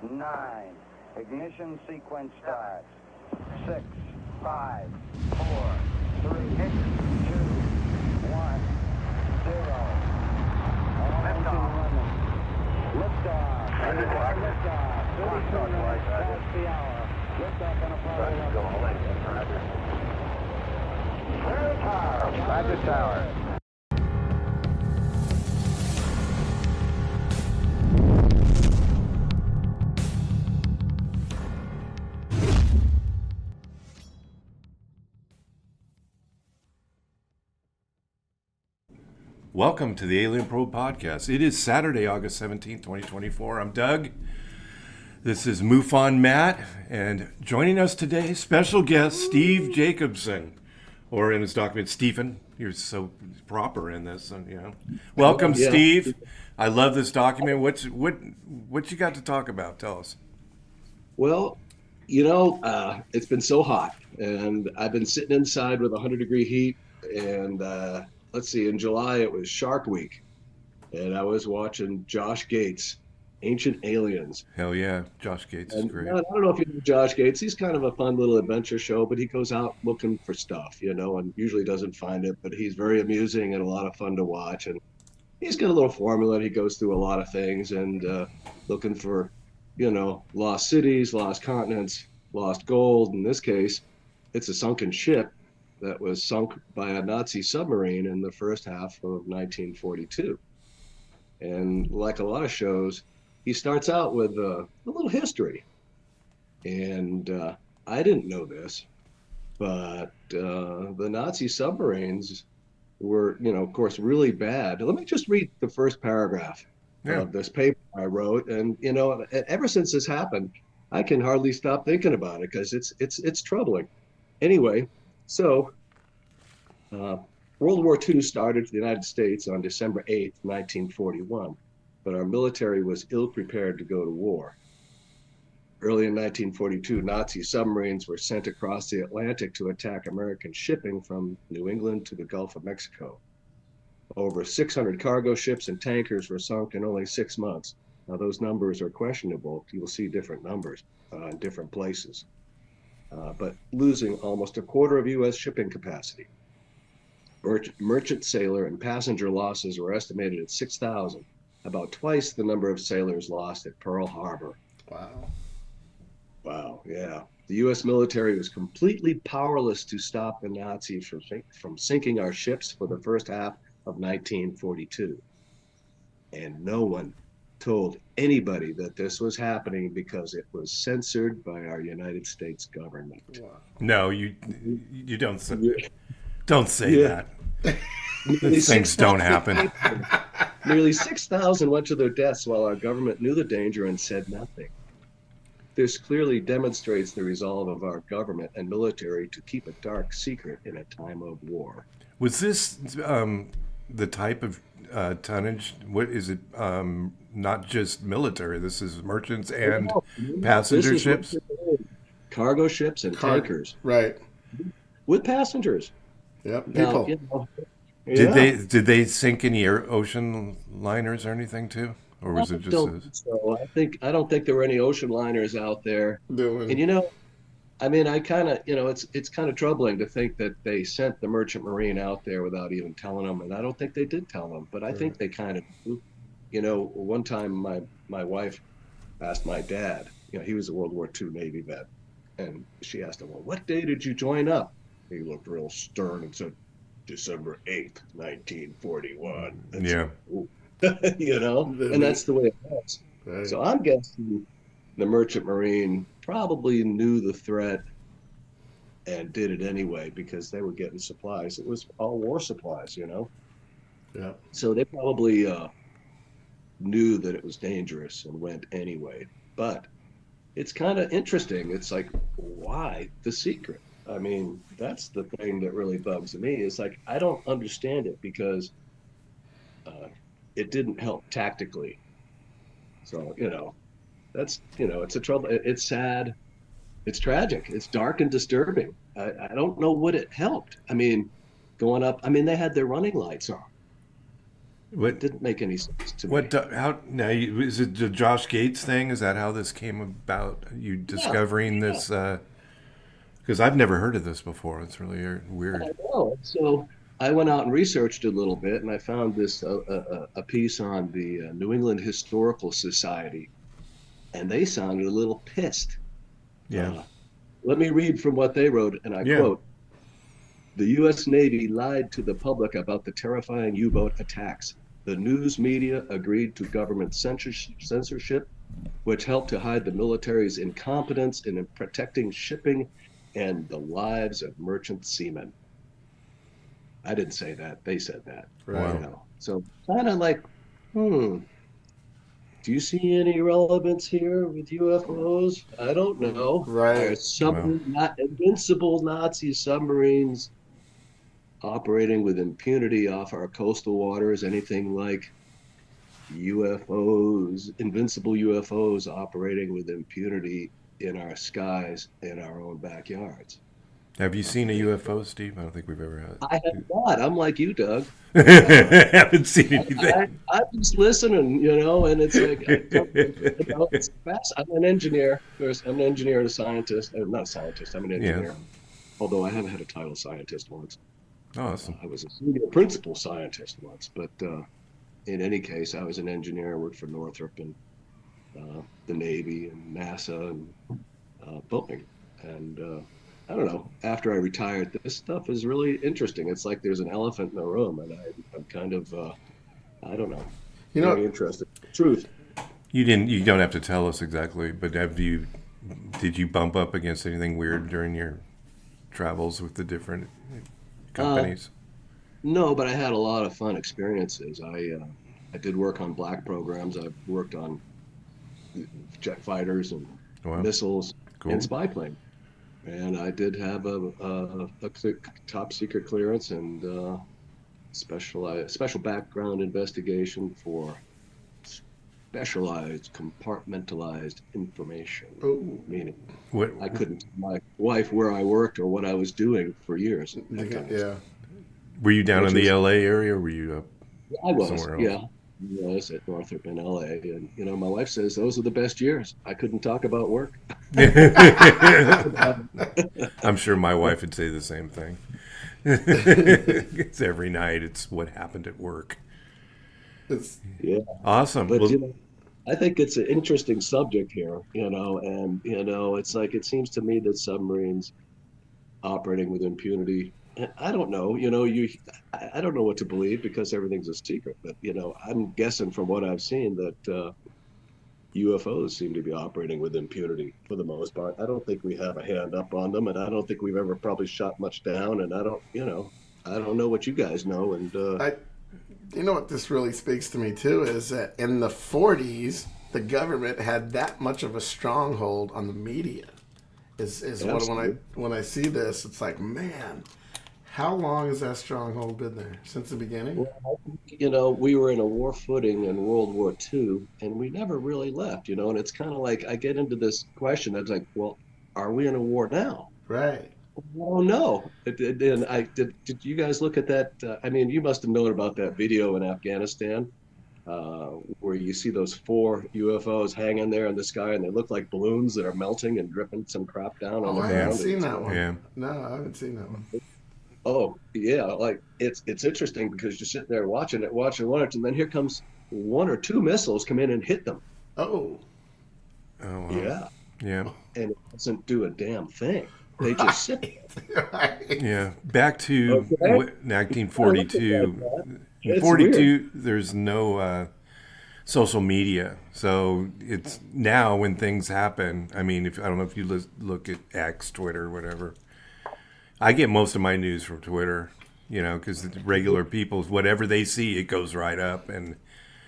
9. Ignition sequence starts. 6, 5, 4, 3, 2, 1, 0. All engine running. Liftoff. Liftoff. 32 minutes past the hour. Liftoff on Apollo 11. Clear tower. Roger tower. Welcome to the Alien Probe Podcast. It is Saturday, August 17th, 2024. I'm Doug. This is MUFON Matt, and joining us today, special guest Steve Jacobson, or in his document, Stephen. You're so proper in this, you know. Welcome, Yeah. Steve. I love this document. What you got to talk about? Tell us. Well, it's been so hot, and I've been sitting inside with 100-degree heat. And let's see, in July it was Shark Week, and I was watching Josh Gates, Ancient Aliens. Hell yeah, Josh Gates is And great. I don't know if you know Josh Gates. He's kind of a fun little adventure show, but he goes out looking for stuff, and usually doesn't find it. But he's very amusing and a lot of fun to watch. And he's got a little formula. And he goes through a lot of things and looking for, lost cities, lost continents, lost gold. In this case, it's a sunken ship that was sunk by a Nazi submarine in the first half of 1942. And like a lot of shows, he starts out with a little history. And I didn't know this, but the Nazi submarines were, of course, really bad. Let me just read the first paragraph of this paper I wrote. And, ever since this happened, I can hardly stop thinking about it because it's troubling. Anyway, so World War II started for the United States on December 8th, 1941, but our military was ill-prepared to go to war. Early in 1942, Nazi submarines were sent across the Atlantic to attack American shipping from New England to the Gulf of Mexico. Over 600 cargo ships and tankers were sunk in only 6 months. Now, those numbers are questionable. You will see different numbers in different places, but losing almost a quarter of U.S. shipping capacity. Merchant sailor and passenger losses were estimated at 6,000, about twice the number of sailors lost at Pearl Harbor. Wow, yeah. The U.S. military was completely powerless to stop the Nazis from sinking our ships for the first half of 1942. And no one told anybody that this was happening because it was censored by our United States government. Wow. No, you don't say, don't say that. These things don't happen. Nearly 6,000 went to their deaths while our government knew the danger and said nothing. This clearly demonstrates the resolve of our government and military to keep a dark secret in a time of war. Was this the type of tonnage? What is it? Not just military. This is merchants and passenger ships, cargo ships and tankers, right? With passengers. Yep. Now, People. Did they sink any ocean liners or anything too? Or was it just so I don't think there were any ocean liners out there. And I kind of, it's kind of troubling to think that they sent the Merchant Marine out there without even telling them, and I don't think they did tell them, but I think they kind of, one time my wife asked my dad, he was a World War II Navy vet, and she asked him, well, what day did you join up? He looked real stern and said, December 8th, 1941. And that's the way it was. Right. So I'm guessing the Merchant Marine probably knew the threat and did it anyway because they were getting supplies. It was all war supplies, Yeah. So they probably knew that it was dangerous and went anyway. But it's kind of interesting. It's like, why the secret? I mean, that's the thing that really bugs me. It's like, I don't understand it because it didn't help tactically. So, that's, it's a trouble. It's sad. It's tragic. It's dark and disturbing. I don't know what it helped. I mean, going up, they had their running lights on. It didn't make any sense to me. How now? Is it the Josh Gates thing? Is that how this came about? You Yeah, discovering this? Because I've never heard of this before. It's really I weird. know. So I went out and researched a little bit, and I found this a piece on the New England Historical Society, and they sounded a little pissed. Yeah. Uh, Let me read from what they wrote, and I Yeah. quote: "The U.S. Navy lied to the public about the terrifying U-boat attacks. The news media agreed to government censorship, which helped to hide the military's incompetence in protecting shipping and the lives of merchant seamen." I didn't say that. They said that, Right. Wow. So kind of like, hmm, do you see any relevance here with UFOs? I don't know. Are Right. Wow. some not invincible Nazi submarines operating with impunity off our coastal waters anything like UFOs, invincible UFOs operating with impunity in our skies in our own backyards? Have you seen a UFO, Steve? I don't think we've ever I have not. I'm like you, Doug. Uh, had. Haven't seen anything. I'm just listening, and it's like, it's fast. I'm an engineer. First, I'm an engineer and a scientist. I'm not a scientist. I'm an Yeah. engineer. Although I have had a title scientist once. Awesome. I was a senior principal scientist once. But in any case, I was an engineer. I worked for Northrop and the Navy and NASA and Boeing. And I don't know. After I retired, this stuff is really interesting. It's like there's an elephant in the room, and I'm kind of, I don't know, You know, very interested. Truth. You didn't. You don't have to tell us exactly, but have you? Did you bump up against anything weird during your travels with the different Uh, companies? no, but I had a lot of fun experiences. I did work on black programs. I worked on jet fighters and Wow. missiles and Cool. spy planes. And I did have a top secret clearance and special background investigation for specialized compartmentalized information, oh, meaning What? I couldn't tell my wife where I worked or what I was doing for years at times, yeah. Were you down in which the was L.A. area, or were you up I was, somewhere else? yeah. I was at Northrop in LA. And, my wife says those are the best years. I couldn't talk about work. I'm sure my wife would say the same thing. It's every night. It's what happened at work. It's Yeah. Awesome. But, Well, I think it's an interesting subject here, and, it's like it seems to me that submarines operating with impunity. I don't know, I don't know what to believe because everything's a secret. But I'm guessing from what I've seen that UFOs seem to be operating with impunity for the most part. I don't think we have a hand up on them, and I don't think we've ever probably shot much down. And I don't know what you guys know. And I. You know what this really speaks to me too is that in the 40s, the government had that much of a stronghold on the media. Is what absolutely, when I see this, it's like, man, how long has that stronghold been there? Since the beginning? well, I think, we were in a war footing in World War II, and we never really left. And it's kind of like I get into this question. That's like, well, are we in a war now? Right. Oh no! And I did. You guys look at that? I mean, you must have known about that video in Afghanistan, where you see those four UFOs hanging there in the sky, and they look like balloons that are melting and dripping some crap down on Oh, the I haven't yeah, ground. And seen it's that going, one. yeah. No, I haven't seen that one. oh yeah, like it's interesting because you're sitting there watching it, and then here comes one or two missiles come in and hit them. Oh, Oh wow. Yeah, Yeah, and it doesn't do a damn thing. They just sit right. Right. yeah. Back there. to Okay, I look at it like 1942. that. In It's weird. 42, there's no social media, so it's now when things happen. I mean, if I don't know if you look at X, Twitter, whatever. I get most of my news from Twitter, because regular people, whatever they see, it goes right up. And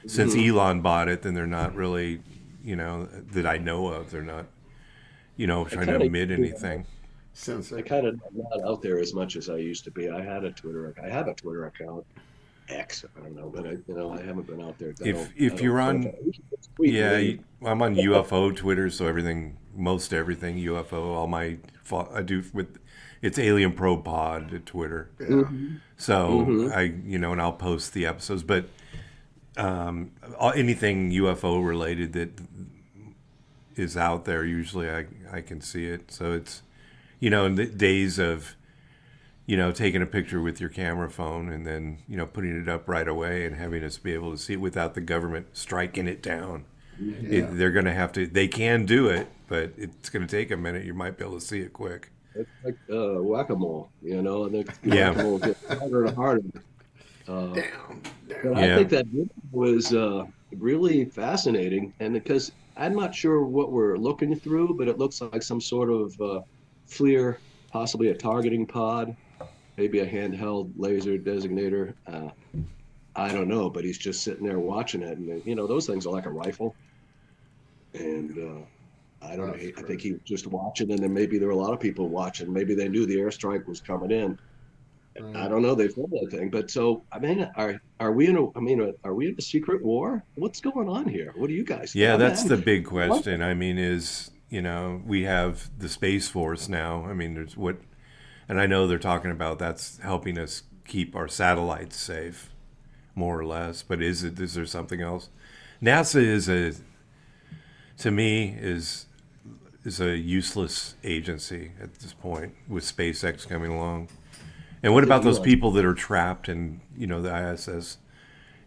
since Mhm. Elon bought it, then they're not really, that I know of, they're not, I trying to kind of admit anything. Censor. not out there as much as I used to be. I have a Twitter account, X. I don't know, but I haven't been out there. I If don't you're click on, on. I usually just tweet and yeah, leave. I'm on UFO Twitter, so most everything UFO, I do with, it's Alien Pro Pod at Twitter. Yeah. Hmm. So Hmm. and I'll post the episodes, but anything UFO related that is out there, usually I can see it. So it's, in the days of, taking a picture with your camera phone and then, putting it up right away and having us be able to see it without the government striking it down. Yeah. They're going to have to, they can do it, but it's going to take a minute. You might be able to see it quick. It's like whack-a-mole, and the Yeah. whack-a-mole gets harder and harder. Damn. But I think that video was really fascinating, and because I'm not sure what we're looking through, but it looks like some sort of FLIR, possibly a targeting pod, maybe a handheld laser designator. I don't know, but he's just sitting there watching it, and those things are like a rifle, and I don't know. I think he was just watching, and then maybe there were a lot of people watching. Maybe they knew the airstrike was coming in. I don't know. They filmed that thing, but so I mean, are we in a? I mean, are we in a secret war? What's going on here? What do you guys think? Yeah, that's the big question. I mean, we have the Space Force now. I mean, and I know they're talking about that's helping us keep our satellites safe, more or less. But is there something else? NASA to me is a useless agency at this point with SpaceX coming along. And what about those people that are trapped in, the ISS?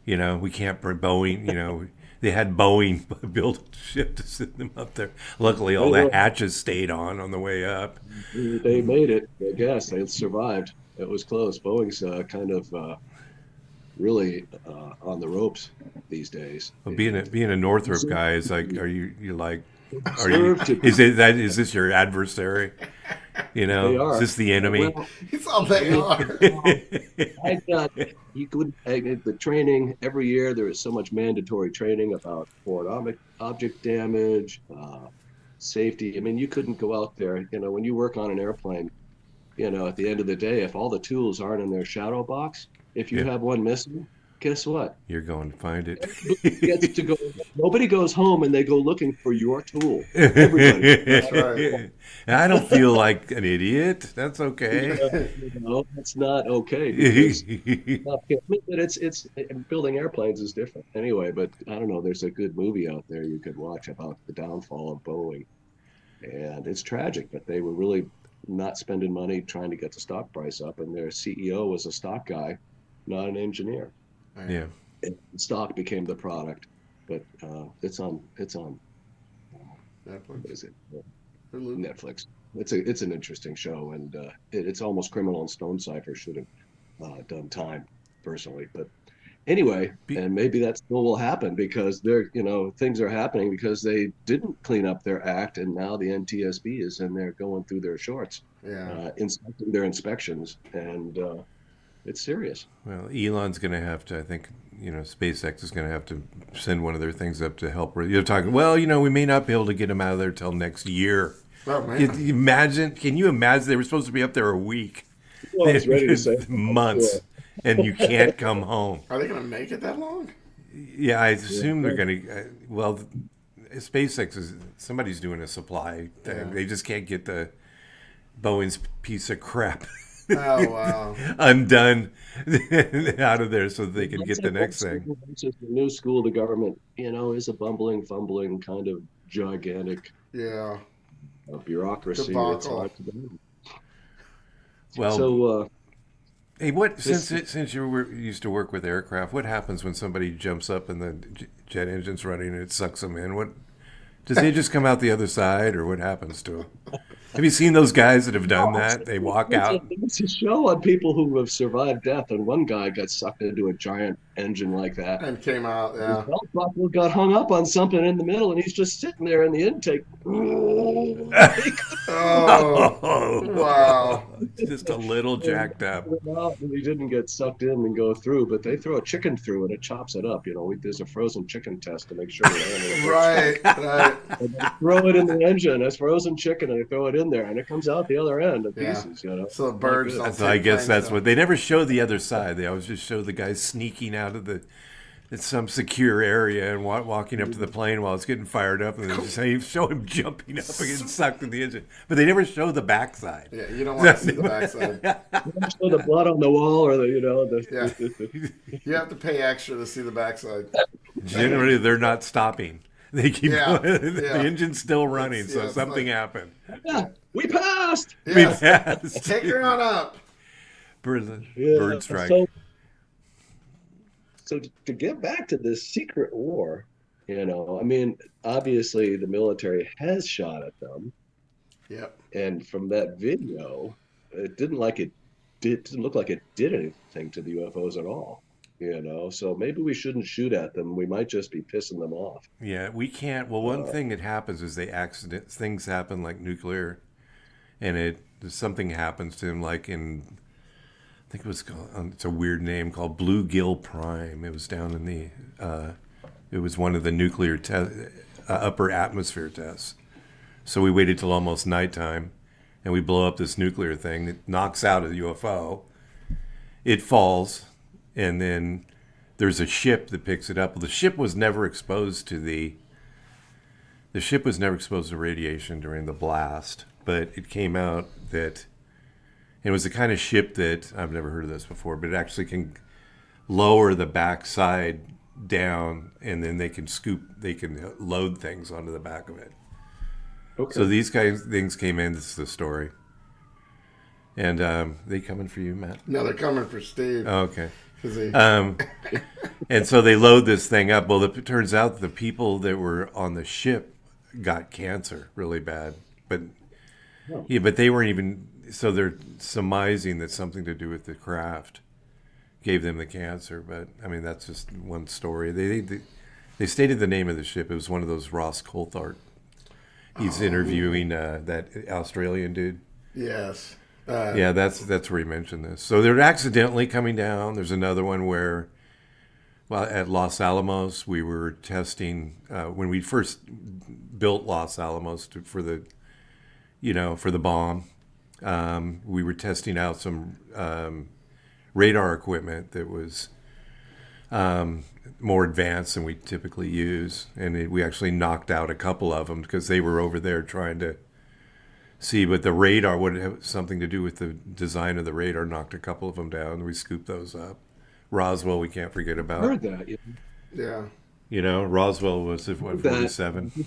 We can't bring Boeing, they had Boeing build a ship to send them up there. Luckily, all the hatches stayed on the way up. They made it, I guess. They survived. It was close. Boeing's kind of really on the ropes these days. Well, being a Northrop guy is like, is this your adversary? They are. Is this the enemy? Well, It's all they are. The training every year. There is so much mandatory training about foreign object damage, safety. I mean, you couldn't go out there. When you work on an airplane, at the end of the day, if all the tools aren't in their shadow box, if you have one missing, guess what? You're going to find it. Gets to go. Nobody goes home and they go looking for your tool. Everybody. That's right. I don't feel like an idiot. That's okay. That's not okay. But it's building airplanes is different anyway. But I don't know. There's a good movie out there you could watch about the downfall of Boeing, and it's tragic. But they were really not spending money trying to get the stock price up, and their CEO was a stock guy, not an engineer. Yeah. And stock became the product, but it's on Netflix. what is it? Hulu. Netflix. It's an interesting show, and it's almost Criminal and Stone Cipher should have done time personally, but anyway, and maybe that still will happen because things are happening because they didn't clean up their act, and now the NTSB is in there going through their shorts, inspecting their inspections, and it's serious. Well, Elon's going to have to, I think, SpaceX is going to have to send one of their things up to help. You're talking, we may not be able to get them out of there till next year. Oh, man. Can you imagine? They were supposed to be up there a week. Well, I was ready to say months, and you can't come home. Are they going to make it that long? Yeah, I assume they're going to. SpaceX somebody's doing a supply thing. Yeah. They just can't get the Boeing's piece of crap. Oh, wow. undone out of there so that they can get the next thing. It's just the new school of the government, is a bumbling, fumbling kind of gigantic bureaucracy. Debacle. It's hard to believe. Well, so hey, since you used to work with aircraft, what happens when somebody jumps up and the jet engine's running and it sucks them in? What does they just come out the other side, or what happens to them? Have you seen those guys that have done that? They walk out. It's a show on people who have survived death, and one guy got sucked into a giant engine like that. And came out, yeah. His belt buckle got hung up on something in the middle, and he's just sitting there in the intake. Oh, wow. Just a little jacked up. And he didn't get sucked in and go through, but they throw a chicken through and it chops it up. There's a frozen chicken test to make sure. Right. And they throw it in the engine as frozen chicken, and they throw it in there, and it comes out the other end in pieces. So the birds don't So I guess that's what they never show the other side. They always just show the guys sneaking out of the it's some secure area and walking up to the plane while it's getting fired up, and they show him jumping up and getting sucked in the engine. But they never show the backside. Yeah, you don't want to see the backside. Show the blood on the wall, or You have to pay extra to see the backside. Generally, they're not stopping. They keep going. The engine's still running, so something happened. Yeah, we passed. Yes. We passed. Take her on up. Bird strike. So to get back to this secret war, I mean, obviously the military has shot at them. Yep. And from that video, it didn't look like it did anything to the UFOs at all. So maybe we shouldn't shoot at them. We might just be pissing them off. Yeah, we can't. Well, one thing that happens is things happen like nuclear, and something happens to them, like in, I think it was called, it's a weird name called Bluegill Prime. It was down in it was one of the nuclear upper atmosphere tests. So we waited till almost nighttime, and we blow up this nuclear thing. It knocks out a UFO. It falls. And then there's a ship that picks it up. Well, the ship was never exposed to radiation during the blast, but it came out that it was the kind of ship that, I've never heard of this before, but it actually can lower the backside down, and then they can load things onto the back of it. Okay. So these kinds of things came in. This is the story. And they coming for you, Matt? No, they're coming for Steve. Oh, okay. And so they load this thing up. Well, it turns out the people that were on the ship got cancer really bad. But they weren't even, so they're surmising that something to do with the craft gave them the cancer. But I mean, that's just one story. They stated the name of the ship. It was one of those Ross Coulthart. He's interviewing that Australian dude. Yes. That's where he mentioned this. So they're accidentally coming down. There's another one where, at Los Alamos, we were testing when we first built Los Alamos for the bomb. We were testing out some radar equipment that was more advanced than we typically use, and we actually knocked out a couple of them because they were over there trying to see, but the radar would have something to do with the design of the radar. Knocked a couple of them down. We scooped those up. Roswell, we can't forget about. I heard that. Yeah. Roswell was 47.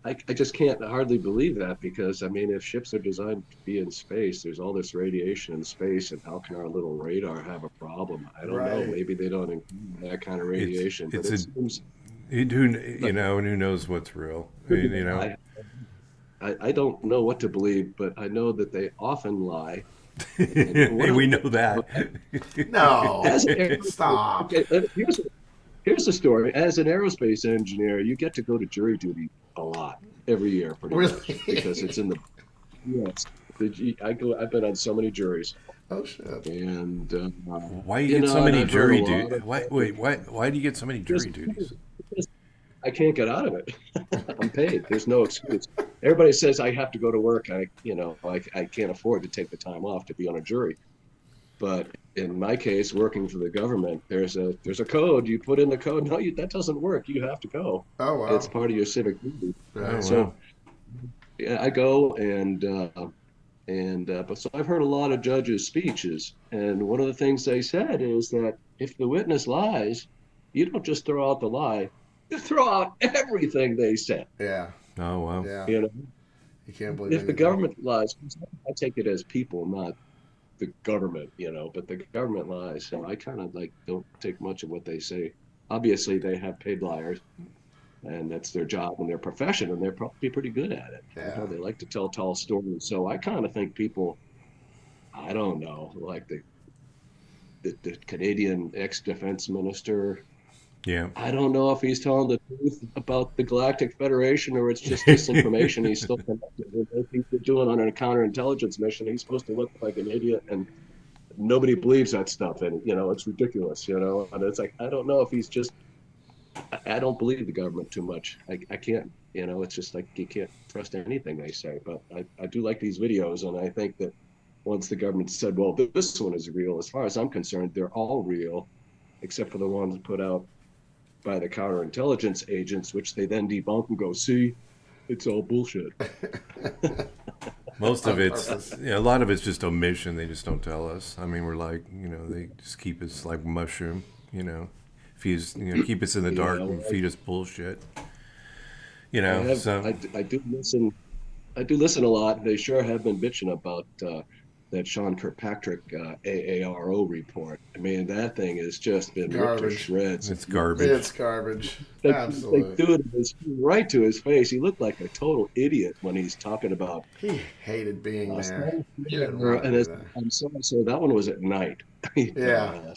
I just can't hardly believe that, because I mean, if ships are designed to be in space, there's all this radiation in space, and how can our little radar have a problem? I don't know. Maybe they don't include that kind of radiation. Who knows what's real? I don't know what to believe, but I know that they often lie. We know that. No, stop. Okay, here's the story. As an aerospace engineer, you get to go to jury duty a lot every year, pretty much, because it's in the. Yes, I've been on so many juries. Oh shit! And why do you get so many jury duties? Why do you get so many jury duties? I can't get out of it. I'm paid. There's no excuse. Everybody says I have to go to work. I can't afford to take the time off to be on a jury. But in my case, working for the government, there's a code. You put in the code. No, that doesn't work. You have to go. Oh wow! It's part of your civic duty. Oh, so, yeah, I go but so I've heard a lot of judges' speeches, and one of the things they said is that if the witness lies, you don't just throw out the lie. You throw out everything they said. Yeah. Oh wow. Yeah. You can't believe if the government lies, I take it as people, not the government. But the government lies, so I kind of don't take much of what they say. Obviously, they have paid liars, and that's their job and their profession, and they're probably pretty good at it. Yeah. They like to tell tall stories. So I kind of think people, I don't know, like the Canadian ex-defense minister. Yeah. I don't know if he's telling the truth about the Galactic Federation or it's just disinformation. He's still connected with it. He's doing on a counterintelligence mission. He's supposed to look like an idiot, and nobody believes that stuff. And, it's ridiculous, And it's like, I don't know if he's just, I don't believe the government too much. I can't, it's just like you can't trust anything they say. But I do like these videos, and I think that once the government said, well, this one is real, as far as I'm concerned, they're all real. except for the ones put out by the counterintelligence agents, which they then debunk and go, see, it's all bullshit. Most of On it's, purpose. a lot of it's just omission. They just don't tell us. I mean, we're like, they just keep us like mushroom, feed us, keep us in the dark and feed us bullshit. So I do listen. I do listen a lot. They sure have been bitching about that Sean Kirkpatrick AARO report. I mean, that thing has just been ripped to Garbage. shreds. it's garbage. It's garbage. They Absolutely. threw it right to his face. He looked like a total idiot when he's talking about. He hated being there. He Yeah, didn't want to be there. I'm sorry, so that one was at night. Yeah.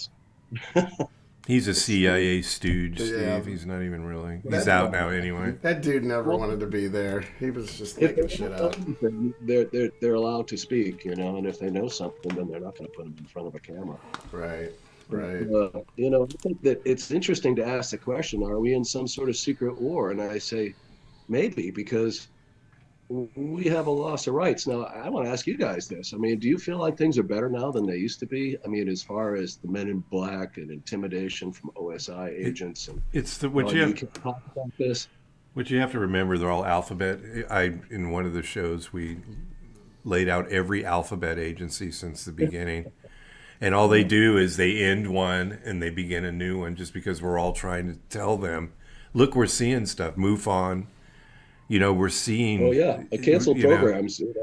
He's a CIA stooge, Steve. Yeah. He's not even really. He's out now anyway. That dude never wanted to be there. He was just making shit up. They're allowed to speak, and if they know something, then they're not going to put them in front of a camera. Right. I think that it's interesting to ask the question: are we in some sort of secret war? And I say, maybe, because we have a loss of rights. Now, I want to ask you guys this. I mean, do you feel like things are better now than they used to be? I mean, as far as the men in black and intimidation from OSI agents, and It's the you can talk about this. what you have to remember. They're all alphabet. In one of the shows we laid out every alphabet agency since the beginning. And all they do is they end one and they begin a new one, just because we're all trying to tell them, look, we're seeing stuff. MUFON, we're seeing. Oh yeah, canceled programs. It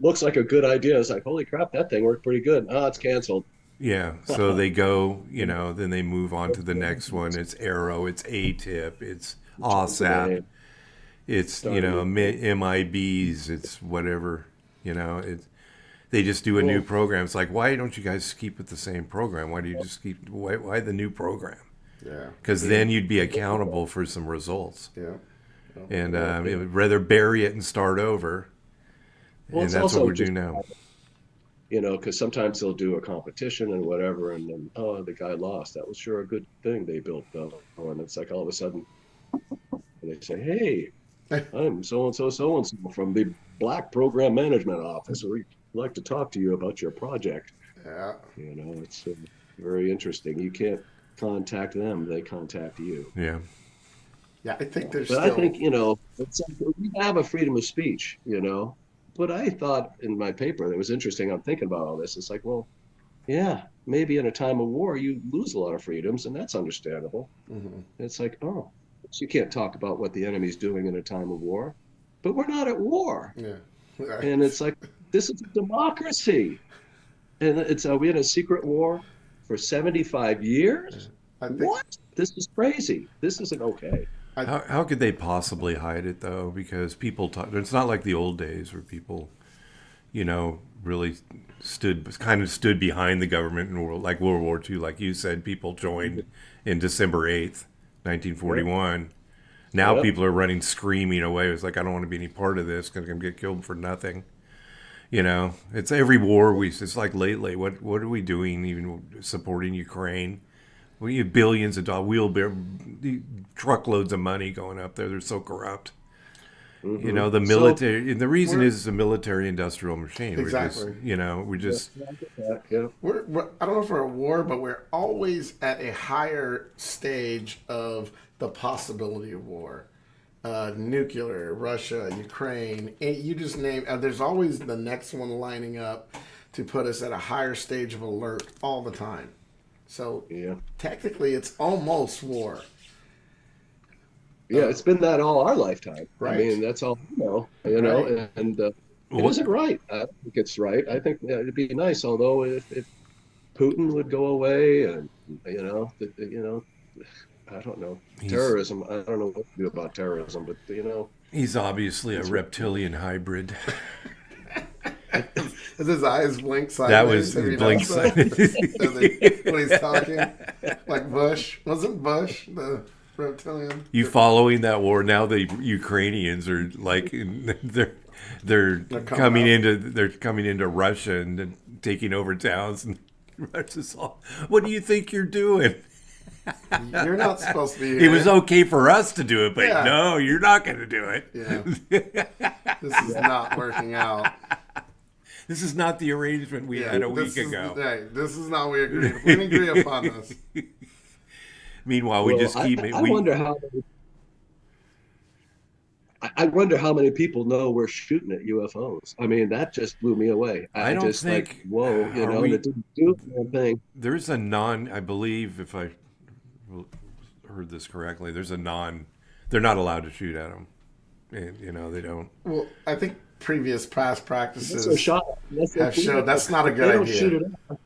looks like a good idea. It's like, holy crap, that thing worked pretty good. It's canceled. Yeah, so they go, then they move on to the next one. It's Arrow, it's ATIP, it's OSAP, it's MIBs, it's whatever. They just do a new program. It's like, why don't you guys keep with the same program? Why do you just keep why the new program? Yeah. Because then you'd be accountable for some results. Yeah. And it would rather bury it and start over. Well, and that's what we're doing now. Because sometimes they'll do a competition and whatever, and then, the guy lost. That was sure a good thing they built, though. And it's like all of a sudden, they say, hey, I'm so-and-so from the Black Program Management Office. We'd like to talk to you about your project. Yeah. It's very interesting. You can't contact them. They contact you. Yeah. Yeah, I think there's But still... I think, it's like we have a freedom of speech, But I thought in my paper that was interesting. I'm thinking about all this. It's like, well, yeah, maybe in a time of war, you lose a lot of freedoms, and that's understandable. Mm-hmm. It's like, so you can't talk about what the enemy's doing in a time of war. But we're not at war. Yeah. And it's like, this is a democracy. And are we in a secret war for 75 years? What? This is crazy. This isn't okay. How could they possibly hide it, though? Because people talk. It's not like the old days where people, really stood behind the government in like World War II. Like you said, people joined in December 8th, 1941. Yep. Now people are running screaming away. It's like, I don't want to be any part of this because I'm going to get killed for nothing. It's every war it's like lately. What are we doing? Even supporting Ukraine? We have billions of dollars, truckloads of money going up there. They're so corrupt. Mm-hmm. The military. The reason is the military-industrial machine. Exactly. We just. We're, I don't know if we're at war, but we're always at a higher stage of the possibility of war. Nuclear, Russia, Ukraine. You just name. There's always the next one lining up to put us at a higher stage of alert all the time. So technically, it's almost war. Yeah, it's been that all our lifetime. Right. I mean, that's all right. And it isn't right. I don't think it's right. I think it'd be nice, although if Putin would go away, and I don't know, terrorism. I don't know what to do about terrorism, but he's obviously a reptilian hybrid. Does his eyes blink sideways? That was his blink sideways. When he's talking, like Bush. Wasn't Bush the reptilian? You following that war now? The Ukrainians are like they're coming into Russia and taking over towns, and Russia's all, what do you think you're doing? You're not supposed to be here. It was okay for us to do it, but no, you're not going to do it. Yeah. This is not working out. This is not the arrangement we had a week ago. Right, this is not what we agreed. We didn't agree upon this. Meanwhile, we Well, just keep it. I wonder how. I wonder how many people know we're shooting at UFOs. I mean, that just blew me away. I I don't just like, think. whoa, Are and we? it didn't do the thing. There's a non. I believe if I heard this correctly, there's a non. They're not allowed to shoot at them. And, they don't. Well, I think previous past practices That's a shot. have shown that's not a They good don't idea. shoot it up.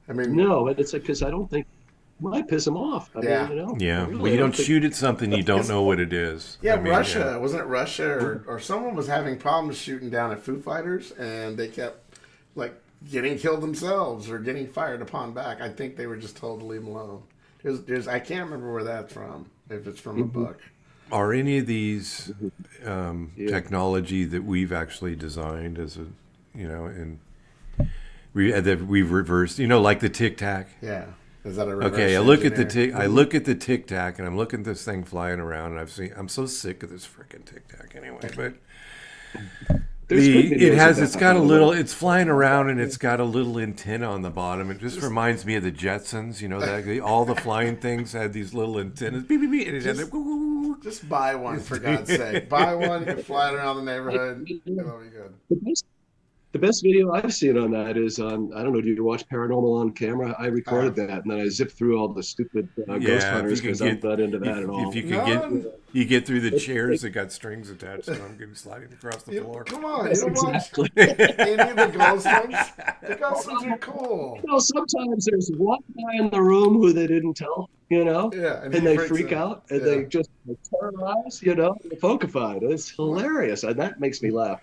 I mean, No, but it's because I don't think it might piss them off. I Yeah. mean, Yeah, really, well, you I don't think- shoot at something you don't know what it is. yeah, I mean, Russia wasn't it Russia or someone was having problems shooting down at Foo Fighters, and they kept like getting killed themselves or getting fired upon back. I think they were just told to leave them alone. There's I can't remember where that's from. If it's from a book. Are any of these technology that we've actually designed as a, and that we've reversed, like the Tic Tac? Yeah. Is that a reverse Okay, I look at the engineer? I look at the Tic Tac, and I'm looking at this thing flying around, and I'm so sick of this freaking Tic Tac anyway. But There's good videos of it's that, got a by the way. little, it's flying around, and it's got a little antenna on the bottom. It just reminds me of the Jetsons, that all the flying things had these little antennas, beep, beep, beep, and it had Just buy one for God's sake. Buy one, you can fly it around the neighborhood. It'll be good. The best video I've seen on that is on, I don't know, do you watch Paranormal on Camera? I recorded that, and then I zipped through all the stupid ghost if hunters you can because I'm not into that at all. If you can you get through the chairs that got strings attached to them, getting sliding across the floor. Come on, you don't Exactly. watch any of the ghost ones? The ghost ones are cool. Sometimes there's one guy in the room who they didn't tell, Yeah, and he they freaks freak out. out, and they just terrorize, they're fokified. It's hilarious, and that makes me laugh.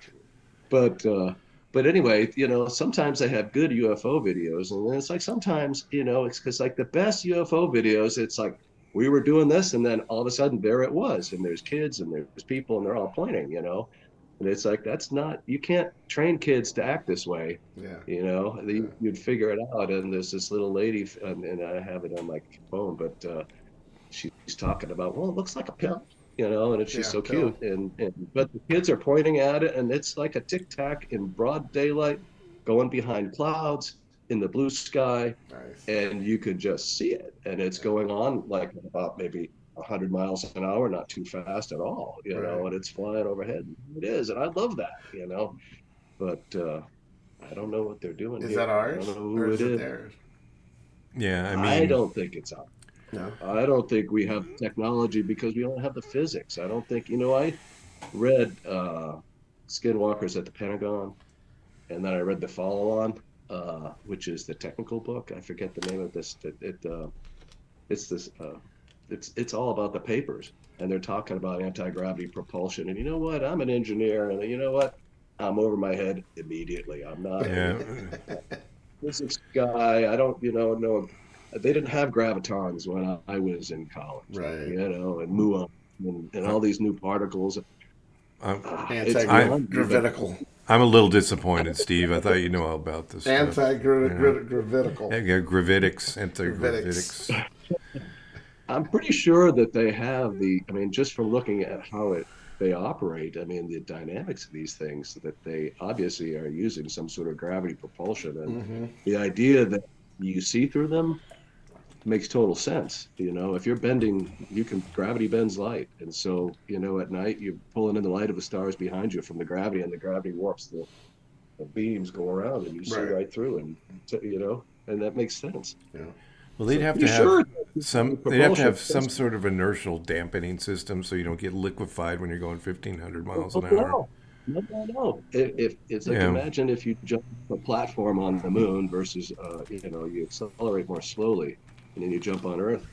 But anyway, sometimes they have good UFO videos, and then it's like sometimes, it's because like the best UFO videos, it's like we were doing this, and then all of a sudden there it was, and there's kids and there's people, and they're all pointing, and it's like that's not, you can't train kids to act this way. Yeah. You'd figure it out. And there's this little lady, and I have it on my phone, but she's talking about, well, it looks like a pill. And she's so cute. But the kids are pointing at it, and it's like a Tic Tac in broad daylight, going behind clouds in the blue sky, Nice. and you could just see it. And it's going on like about maybe 100 miles an hour, not too fast at all, and it's flying overhead. It is, and I love that, But I don't know what they're doing. Is here. that ours? I don't know who Or is it it is. theirs? Yeah, I mean, I don't think it's ours. No. I don't think we have technology because we don't have the physics. I don't think, I read Skinwalkers at the Pentagon, and then I read the follow-on, which is the technical book. I forget the name of this. It's all about the papers, and they're talking about anti-gravity propulsion. And you know what? I'm an engineer, and you know what? I'm over my head immediately. I'm not a physics guy. I don't, know. They didn't have gravitons when I was in college, Right. and muon and all these new particles. Anti-gravitical. I'm a little disappointed, Steve. I thought you know all about this. Anti-gravitical. Yeah, gravitics, anti-gravitics. I'm pretty sure that they have just from looking at how they operate, the dynamics of these things, that they obviously are using some sort of gravity propulsion. And the idea that you see through them makes total sense. If you're bending, gravity bends light. And so, at night, you're pulling in the light of the stars behind you from the gravity, and the gravity warps the beams go around, and you see right through, and, and that makes sense. Yeah. Well, they'd have to have some sort of inertial dampening system so you don't get liquefied when you're going 1,500 miles an hour. No. If it's like, imagine if you jump a platform on the moon versus, you accelerate more slowly, and then you jump on Earth,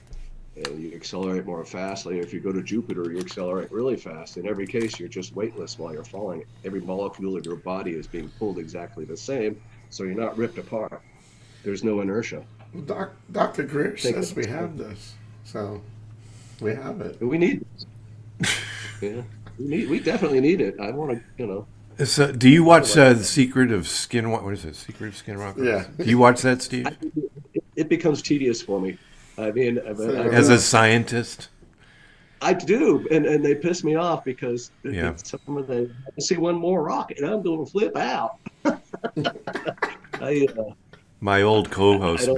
and you accelerate more fastly. If you go to Jupiter, you accelerate really fast. In every case, you're just weightless while you're falling. Every molecule of your body is being pulled exactly the same, so you're not ripped apart. There's no inertia. Dr. Greer says we have this, so we have it. We need this. Yeah, we definitely need it. I want to, So, do you watch The Secret of Skinwalker? What is it? Secret of Skinwalker? Yeah. Do you watch that, Steve? It becomes tedious for me. As a scientist? I do, and they piss me off because some of I see one more rocket, and I'm going to flip out. My old co-host,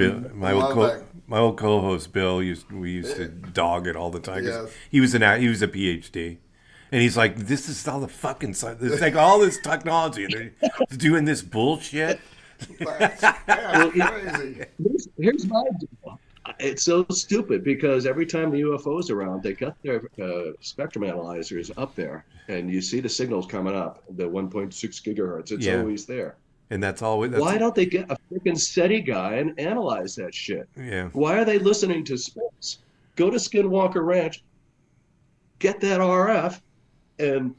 my old co-host Bill we used to dog it all the time. 'Cause Yes. he was a PhD, and he's like, "This is all the fucking it's like all this technology, and they're doing this bullshit." That's crazy. Here's my deal. It's so stupid because every time the UFO's around, they got their spectrum analyzers up there, and you see the signals coming up, the 1.6 gigahertz. It's Yeah. always there. And that's all. Why don't they get a freaking SETI guy and analyze that shit? Yeah. Why are they listening to space? Go to Skinwalker Ranch, get that RF, and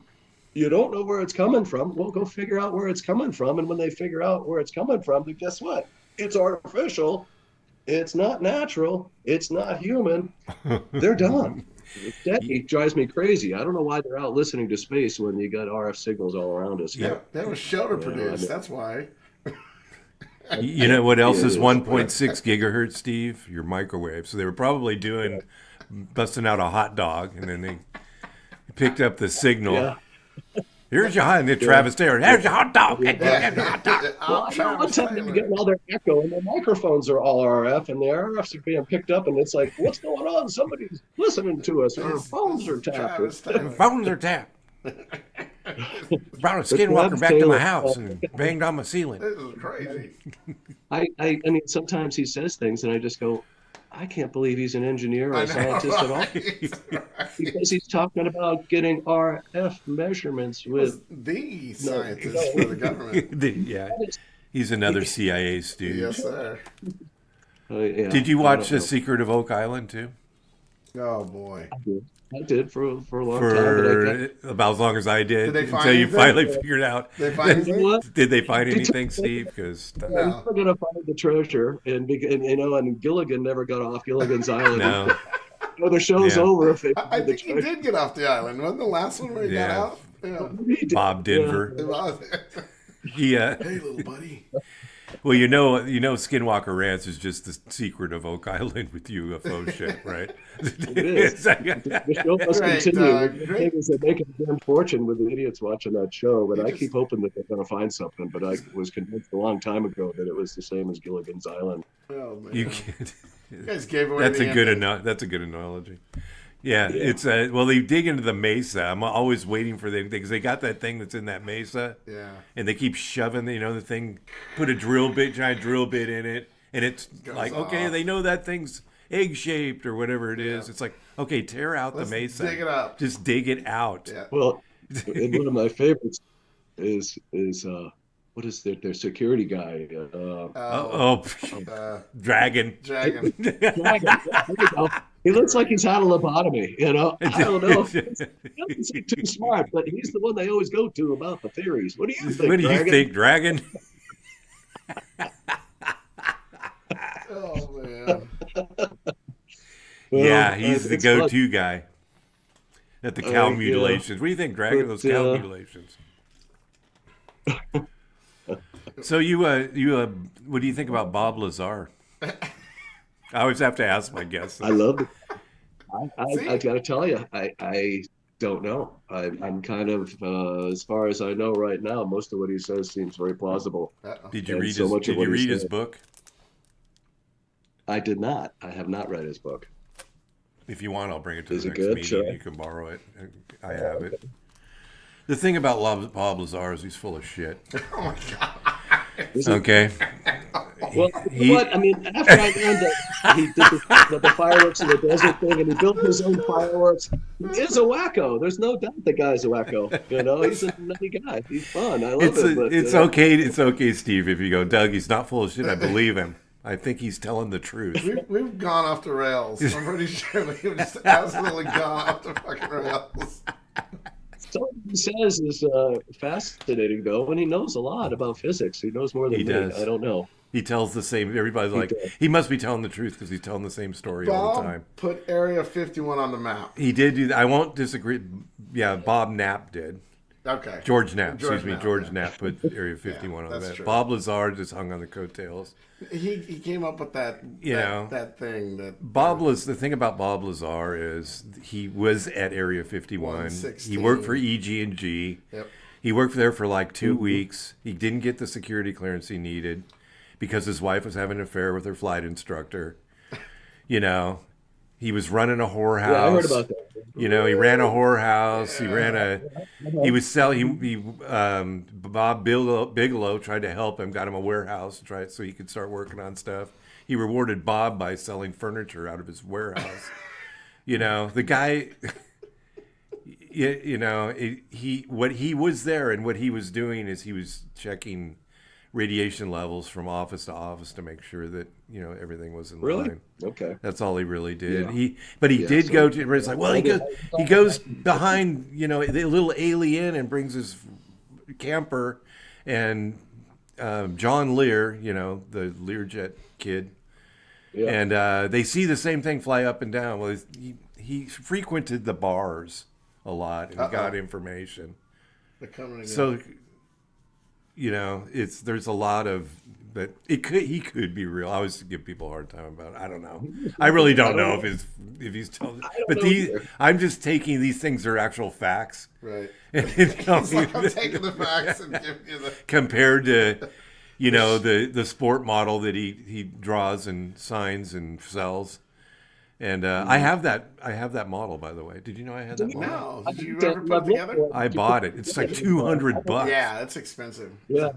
you don't know where it's coming from. Well, go figure out where it's coming from. And when they figure out where it's coming from, then guess what? It's artificial. It's not natural. It's not human. They're done. That drives me crazy. I don't know why they're out listening to space when you got RF signals all around us. Yeah. That was show to produce. That's why. You know what else It is is. 1.6 gigahertz, Steve? Your microwave. So they were probably busting out a hot dog, and then they picked up the signal. Yeah. Here's your hot, and then Travis Taylor. Here's your hot dog. Well, I know one time they're getting all their echo, and their microphones are all RF, and the RFs are being picked up, and it's like, what's going on? Somebody's listening to us. Our phones are tapped. Phones are tapped. Brought a skinwalker back to my house and banged on my ceiling. This is crazy. I mean, sometimes he says things, and I just go, I can't believe he's an engineer or a scientist at all. Because he's talking about getting RF measurements with the scientist for the government. Yeah, he's another CIA stooge. Yes, sir. Yeah, Did you watch The Secret of Oak Island too? Oh boy. I did for a long time. But About as long as I did, Did they find until you anything? finally figured out. They find you know what? Did they find anything, Steve? Because We're going to find the treasure, and Gilligan never got off Gilligan's Island. no, No, the show's Yeah. over if they I find the think he treasure. did get off the island. Wasn't the last one where he got Yeah. out? Yeah. He did. Bob Denver. It was. Yeah. Hey, little buddy. Well, you know, Skinwalker Ranch is just the secret of Oak Island with UFO shit, right? It is. The show must Great, continue. Doug. The thing is, they're making a damn fortune with the idiots watching that show, but I keep hoping that they're going to find something. But I was convinced a long time ago that it was the same as Gilligan's Island. Oh, man. You can't. You guys gave away That's the a good ending. that's a good analogy. Yeah, it's well, they dig into the mesa. I'm always waiting for them because they got that thing that's in that mesa. Yeah. And they keep shoving, the thing, put a giant drill bit in it, and it's like, okay, off. they know that thing's egg-shaped or whatever it is. It's like, okay, tear out Let's the mesa. dig it up. Just dig it out. Yeah. Well, and one of my favorites is what is their security guy? Dragon. Dragon. He looks like he's had a lobotomy, I don't know. He doesn't seem too smart, but he's the one they always go to about the theories. What do you think, What do you Dragon? think, Dragon? Oh, man. Yeah, he's the it's fun. go-to guy at the cow yeah. mutations. What do you think, Dragon? But, Those cow mutilations. So you what do you think about Bob Lazar? I always have to ask my guests. I love it. I got to tell you, I don't know. I'm kind of, as far as I know right now, most of what he says seems very plausible. Did you And read so his much of Did what you he read his said. book? I did not. I have not read his book. If you want, I'll bring it to Is the it next good? meeting. Sure. You can borrow it. I have it. The thing about Bob Lazar is he's full of shit. Oh, my God. Okay. Well, what I mean, after I learned that he did the fireworks in the desert thing, and he built his own fireworks, he is a wacko. There's no doubt the guy's a wacko. He's a nutty guy. He's fun. I love it. But, It's okay. It's okay, Steve. If you go, Doug, he's not full of shit. I believe him. I think he's telling the truth. We've gone off the rails. I'm pretty sure we've just absolutely gone off the fucking rails. So what he says is fascinating, though, and he knows a lot about physics. He knows more than He me. does. I don't know. He tells the same. Everybody's like, does. he must be telling the truth because he's telling the same story all the Bob time. put Area 51 on the map. He did do that. I won't disagree. Yeah, Bob Knapp did. Okay. George Knapp, George excuse me. Knapp, George yeah. Knapp put Area 51 on that's that. true. Bob Lazar just hung on the coattails. He came up with that thing that The thing about Bob Lazar is he was at Area 51. 116. He worked for EG&G. Yep. He worked there for like 2 weeks. He didn't get the security clearance he needed because his wife was having an affair with her flight instructor. You know, he was running a whorehouse. Yeah, I heard about that. You know, he ran a whorehouse. He ran a. He was selling. Bob Bigelow tried to help him, got him a warehouse, so he could start working on stuff. He rewarded Bob by selling furniture out of his warehouse. You know, the guy. What he was there and what he was doing is he was checking radiation levels from office to office to make sure that everything was in Really? line. Okay. That's all he really did. Yeah. He Yeah, did so- go to. It's like, well, he goes behind the little alien and brings his camper, and John Lear, the Learjet kid, Yeah. and they see the same thing fly up and down. Well, he frequented the bars a lot and got information. They're coming again. So, there's a lot of that. He could be real. I always give people a hard time about it. I don't know. I really don't know if he's telling. But I'm just taking these things are actual facts. Right. And, It's like I'm taking the facts and giving you the... compared to, the sport model that he draws and signs and sells. And I have that model, by the way. Did you know I had that model? No. Did you ever put it together? I bought it. It's like $200. Yeah, that's expensive. Yeah,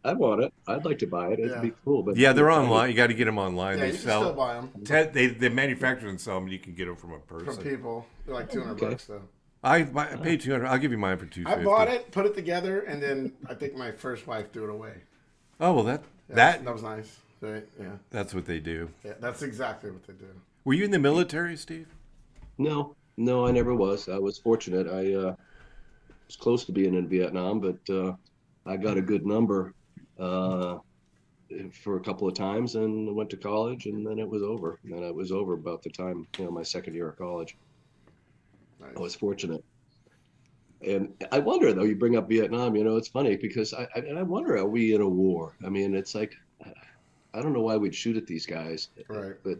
I want it. I'd like to buy it. It'd Yeah. be cool. But Yeah, they're online. You got to get them online. Yeah, They you can sell. still buy them They manufacture and sell them. You can get them from a from person. people. They're like $200 though. I paid 200. I'll give you mine for 250. I bought it, put it together, and then I think my first wife threw it away. Oh well, That that was nice. Right? Yeah. that's what they do. Yeah, that's exactly what they do. Were you in the military, Steve? No, I never was. I was fortunate. I was close to being in Vietnam, but I got a good number for a couple of times and went to college, and then it was over. And then it was over about the time, my second year of college. Nice. I was fortunate. And I wonder, though, you bring up Vietnam, it's funny because I wonder, are we in a war? I mean, it's like, I don't know why we'd shoot at these guys. Right. But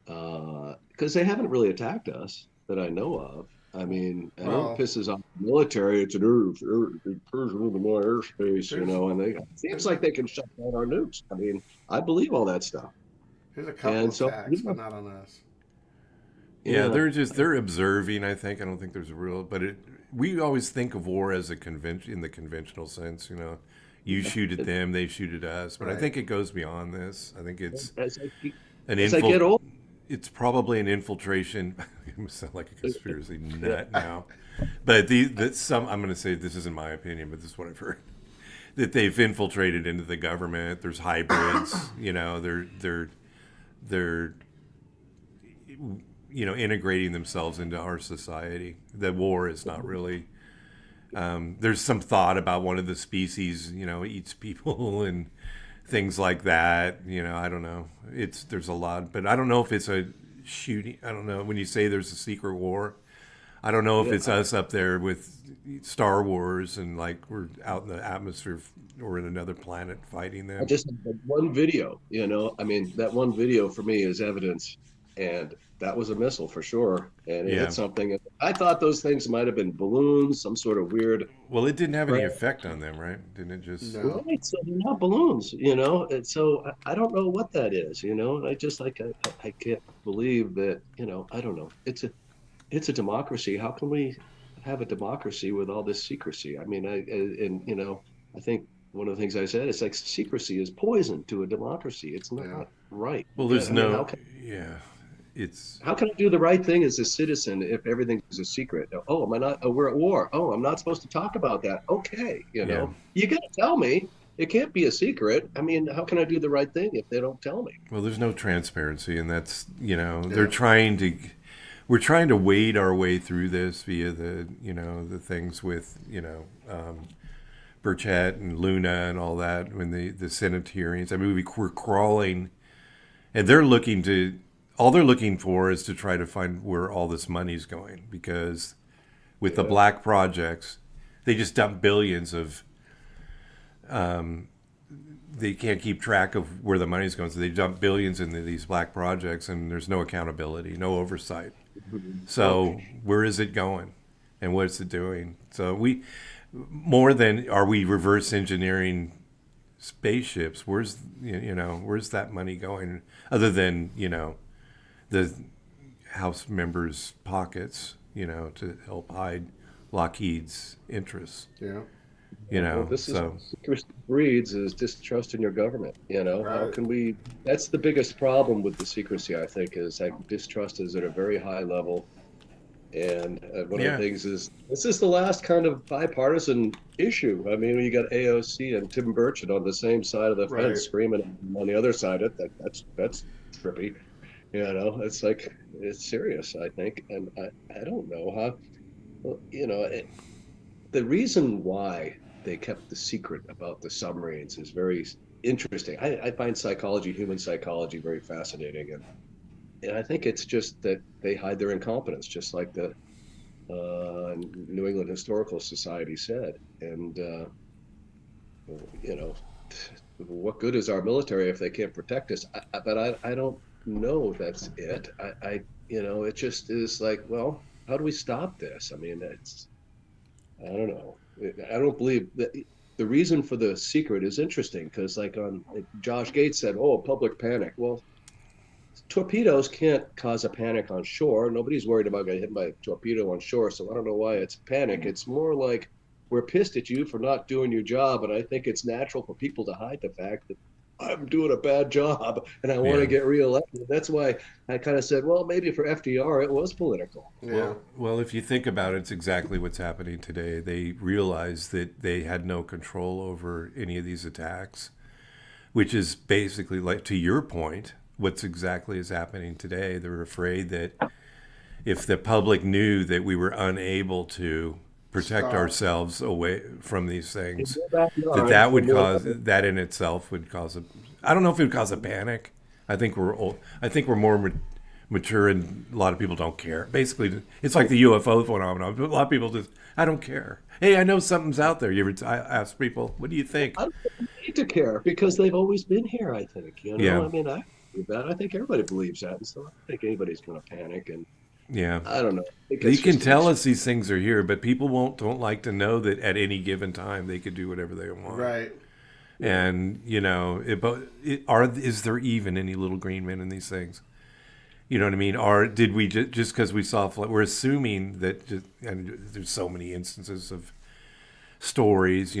because they haven't really attacked us that I know of. I mean, I know it pisses off the military. It's an intrusion into my airspace, and it seems like they can shut down our nukes. I mean, I believe all that stuff. There's a couple of attacks, but not on us. Yeah, they're observing. I think. I don't think there's a real. But we always think of war as in the conventional sense. You shoot at them, they shoot at us. But I think it goes beyond this. I think it's as I get old. It's probably an infiltration. I'm gonna sound like a conspiracy nut now, but I'm going to say this isn't my opinion, but this is what I've heard. That they've infiltrated into the government. There's hybrids. They're integrating themselves into our society. The war is not really. There's some thought about one of the species, eats people and things like that. I don't know. There's a lot, but I don't know if it's a shooting. I don't know when you say there's a secret war. I don't know if it's us up there with Star Wars and like we're out in the atmosphere or in another planet fighting them. I just one video, I mean, that one video for me is evidence, and that was a missile for sure, and it hit something. I thought those things might have been balloons, some sort of weird. Well, it didn't have any effect on them, right? Didn't it just? No. Right, so they're not balloons, And so I don't know what that is, I just I can't believe that, I don't know. It's a democracy. How can we have a democracy with all this secrecy? I mean, I think one of the things I said is like secrecy is poison to a democracy. It's not right. Well, there's How can I do the right thing as a citizen if everything is a secret? Oh, am I not? Oh, we're at war. Oh, I'm not supposed to talk about that. Okay, you got to tell me. It can't be a secret. I mean, how can I do the right thing if they don't tell me? Well, there's no transparency, and that's they're trying to. We're trying to wade our way through this via the the things with Burchett and Luna and all that when the Senate hearings. I mean, we're crawling, and all they're looking for is to try to find where all this money's going, because with the black projects, they just dump billions of. They can't keep track of where the money's going, so they dump billions into these black projects, and there's no accountability, no oversight. So where is it going, and what's it doing? So are we reverse engineering spaceships, where's where's that money going other than the House members' pockets, to help hide Lockheed's interests. Yeah. Well, this So is secrecy breeds is distrust in your government. How Right. can we? That's the biggest problem with the secrecy, I think, is like distrust is at a very high level. And one of the yeah, things is this is the last kind of bipartisan issue. I mean, you got AOC and Tim Burchett on the same side of the Right. fence screaming on the other side. That's trippy. It's like it's serious, I think, and I don't know how. Well, the reason why they kept the secret about the submarines is very interesting. I find human psychology, very fascinating, and I think it's just that they hide their incompetence, just like the New England Historical Society said. And you know, what good is our military if they can't protect us? But I don't know that's it. It just is like, well, how do we stop this? I mean, I don't know. I don't believe that the reason for the secret is interesting because, like Josh Gates said, "Oh, public panic." Well, torpedoes can't cause a panic on shore. Nobody's worried about getting hit by a torpedo on shore, so I don't know why it's panic. It's more like we're pissed at you for not doing your job, and I think it's natural for people to hide the fact that I'm doing a bad job and I want to yeah. get reelected. That's why I kind of said, well, maybe for FDR it was political. Yeah. Well, if you think about it, it's exactly what's happening today. They realized that they had no control over any of these attacks, which is basically, like, to your point, what's exactly is happening today. They're afraid that if the public knew that we were unable to protect Stop. ourselves away from these things, Backyard, that for would more cause, that in itself would cause a, I don't know if it would cause a panic. I think we're old. I think we're more mature, and a lot of people don't care. Basically, it's like the UFO phenomenon. A lot of people just, I don't care. Hey, I know something's out there. You ever I ask people, what do you think? I don't need to care because they've always been here, I think. Yeah, I mean, I believe that. I think everybody believes that. And so I don't think anybody's going to panic. And yeah. I don't know. I think You it's can just tell us these things are here, but people don't like to know that at any given time they could do whatever they want. Right. And is there even any little green men in these things? You know what I mean? Or did we just because we saw we're assuming that and there's so many instances of stories,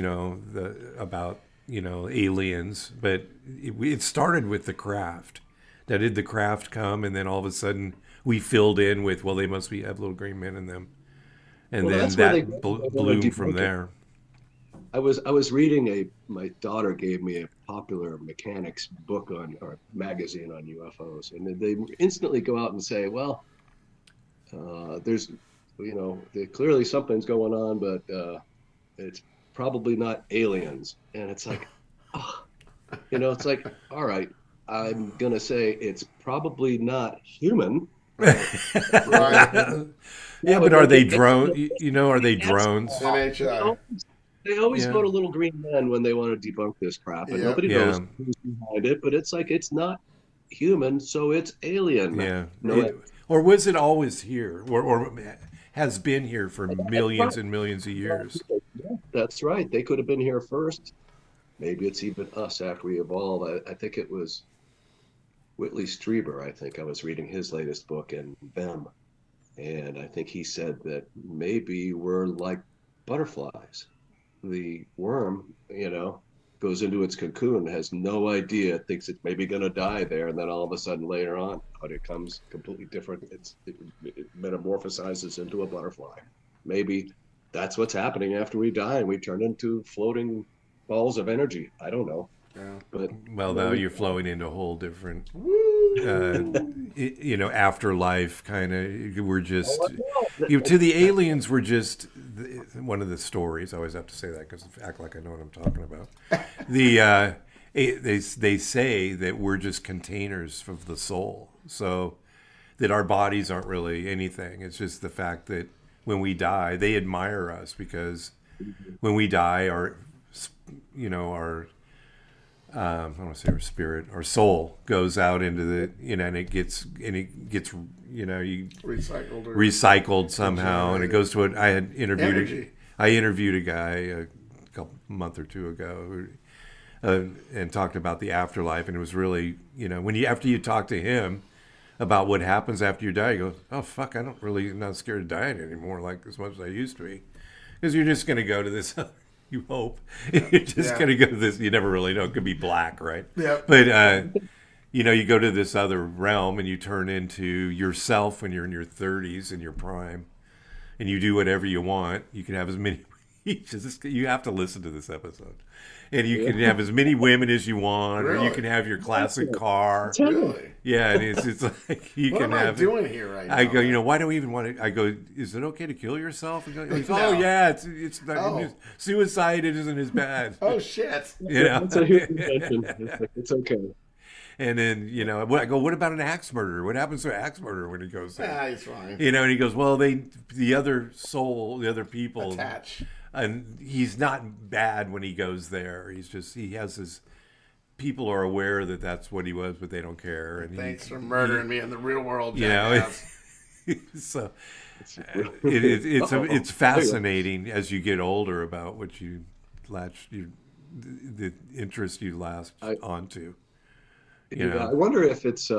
about aliens, but it started with the craft. Now, did the craft come, and then all of a sudden we filled in with, well, they must have little green men in them, and well, then that's where they that wanna bloomed from debunk it. there. I was reading my daughter gave me a popular mechanics book or magazine on UFOs, and they instantly go out and say, well, there's, clearly something's going on, but it's probably not aliens. And it's like, oh, it's like, all right, I'm going to say it's probably not human. Right. Yeah, but are they drones? Are they drones? NHI. They always Yeah. go to little green men when they want to debunk this crap, and Yep. nobody Yeah. knows who's behind it. But it's like it's not human, so it's alien. Yeah. No, Or was it always here, or has been here for millions and millions of years? yeah, that's right. They could have been here first. Maybe it's even us after we evolve. I think it was Whitley Strieber. I think I was reading his latest book in Them, and I think he said that maybe we're like butterflies. The worm, goes into its cocoon, has no idea, thinks it's maybe going to die there, and then all of a sudden later on, out it comes completely different. It metamorphosizes into a butterfly. Maybe that's what's happening after we die, and we turn into floating balls of energy. I don't know, Yeah. but Well, now you're flowing into a whole different, Woo! afterlife kind of. We're just, to the aliens, we're just one of the stories. I always have to say that because I act like I know what I'm talking about. They say that we're just containers of the soul, so that our bodies aren't really anything. It's just the fact that when we die, they admire us because when we die, our I don't want to say our spirit, our soul goes out into the, and it gets Recycled. recycled somehow, and it goes to it. Energy. I interviewed a guy a month or two ago. and talked about the afterlife, and it was really, after you talk to him about what happens after you die, you go, oh fuck, I'm not scared of dying anymore like as much as I used to be, because you're just going to go to this. You hope you're just going to go to this. You never really know. It could be black, right? Yeah. But you go to this other realm and you turn into yourself when you're in your 30s in your prime, and you do whatever you want. You can have as many. You have to listen to this episode, and you can have as many women as you want, or you can have your classic car. Really? Yeah, and it's like you What can am I have. doing here right now? I go, why do we even want to? I go, is it okay to kill yourself? And goes, No. oh yeah, it's not, Oh. suicide. It isn't as bad. Oh shit! That's a huge invention. It's okay. And then, I go, what about an axe murderer? What happens to an axe murderer when he goes there? He's fine. And he goes, well, the other soul, the other people, Attach. and he's not bad when he goes there. He has his, people are aware that that's what he was, but they don't care. And Thanks for murdering me in the real world, know, so it's Uh-oh. fascinating as you get older about what the interest you latch onto. I wonder if it's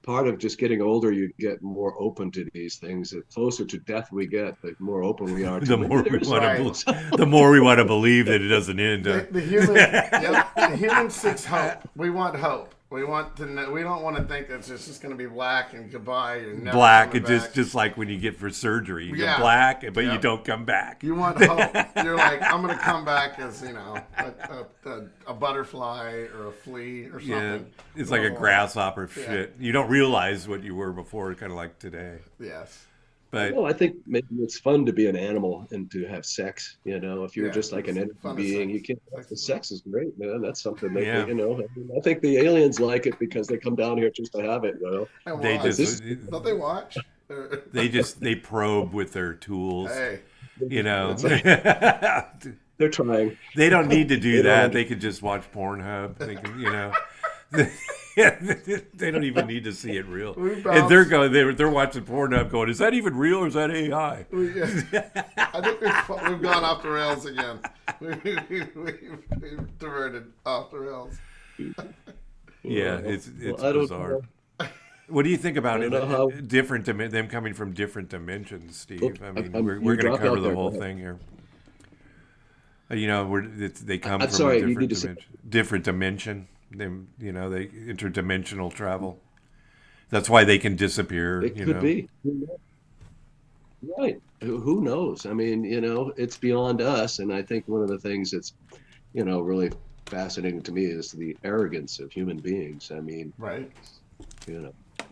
part of just getting older. You get more open to these things. The closer to death we get, the more open we are to The more we it. want to, the more we want to believe that it doesn't end. The human seeks hope. We want hope. We want to know, we don't want to think that it's just going to be black and goodbye. You're never Black, coming it's back. just like when you get for surgery, you Yeah. go black, but Yeah. you don't come back. You want hope. You're like, I'm going to come back as, a butterfly or a flea or something. Yeah, it's like a grasshopper Yeah. shit. You don't realize what you were before, kind of like today. Yes. But Well, I think maybe it's fun to be an animal and to have sex. If you're Yeah, just like an it's fun animal to being, sex. you can't. Sex The is sex is great, man. That's something that Yeah. I think the aliens like it because they come down here just to have it. And they watch. just Don't they watch? they probe with their tools. Hey. They They're trying. don't need to do They that. don't. They could just watch Pornhub. They can, they don't even need to see it real. And they're watching Pornhub, going, "Is that even real or is that AI?" I think we've gone off the rails again. We've diverted off the rails. Yeah, it's I don't bizarre. know. What do you think about I it? don't know how- Them coming from different dimensions, Steve. I mean, I'm- we're you going to dropped cover out the there. whole Go ahead. thing here. They come I'm from sorry, a you different need to say- dimension. Different dimension. They interdimensional travel. That's why they can disappear. It could be. Right. Who knows? I mean, it's beyond us. And I think one of the things that's, really fascinating to me is the arrogance of human beings. I mean, Right.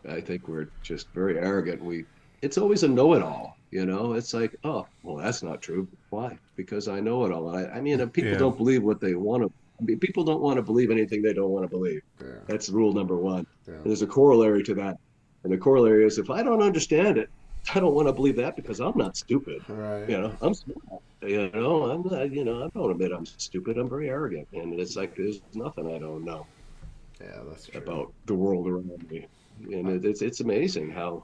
I think we're just very arrogant. It's always a know-it-all, It's like, oh, well, that's not true. Why? Because I know it all. I mean, if people Yeah. don't believe what they want to. I mean, people don't want to believe anything they don't want to believe. Yeah. That's rule number one. Yeah. And there's a corollary to that. And the corollary is if I don't understand it, I don't want to believe that because I'm not stupid. Right. I'm smart. I'm not, I don't admit I'm stupid. I'm very arrogant. And it's like there's nothing I don't know Yeah, that's true. about the world around me. And it's amazing how,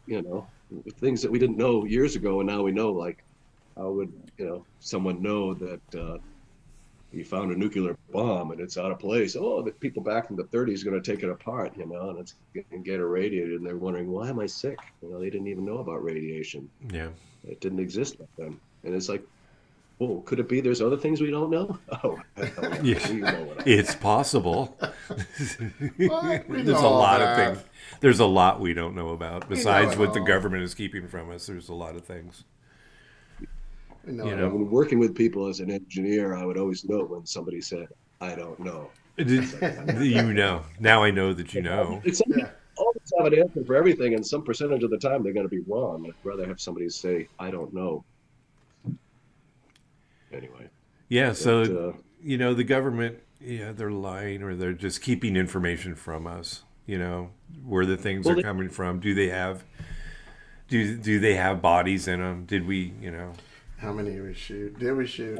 things that we didn't know years ago and now we know, like how would, someone know that you found a nuclear bomb and it's out of place. Oh, the people back in the 30s are going to take it apart, and it's going to get irradiated, and they're wondering, why am I sick? They didn't even know about radiation. Yeah. It didn't exist back then. And it's like, well, could it be there's other things we don't know? Oh, hell, Yeah. you know what It's possible. What? We There's know a all lot that. of things. There's a lot we don't know about. We Besides know it what the all. government is keeping from us, there's a lot of things. We know You it know. all. When working with people as an engineer, I would always note when somebody said, I don't know. Now I know that you know. It's Yeah. always have an answer for everything, and some percentage of the time they're going to be wrong. I'd rather have somebody say, I don't know. Anyway. Yeah, so But, the government, they're lying or they're just keeping information from us. Where the things Well, are coming from. Do they have bodies in them? Did we, How many did we shoot? Did we shoot?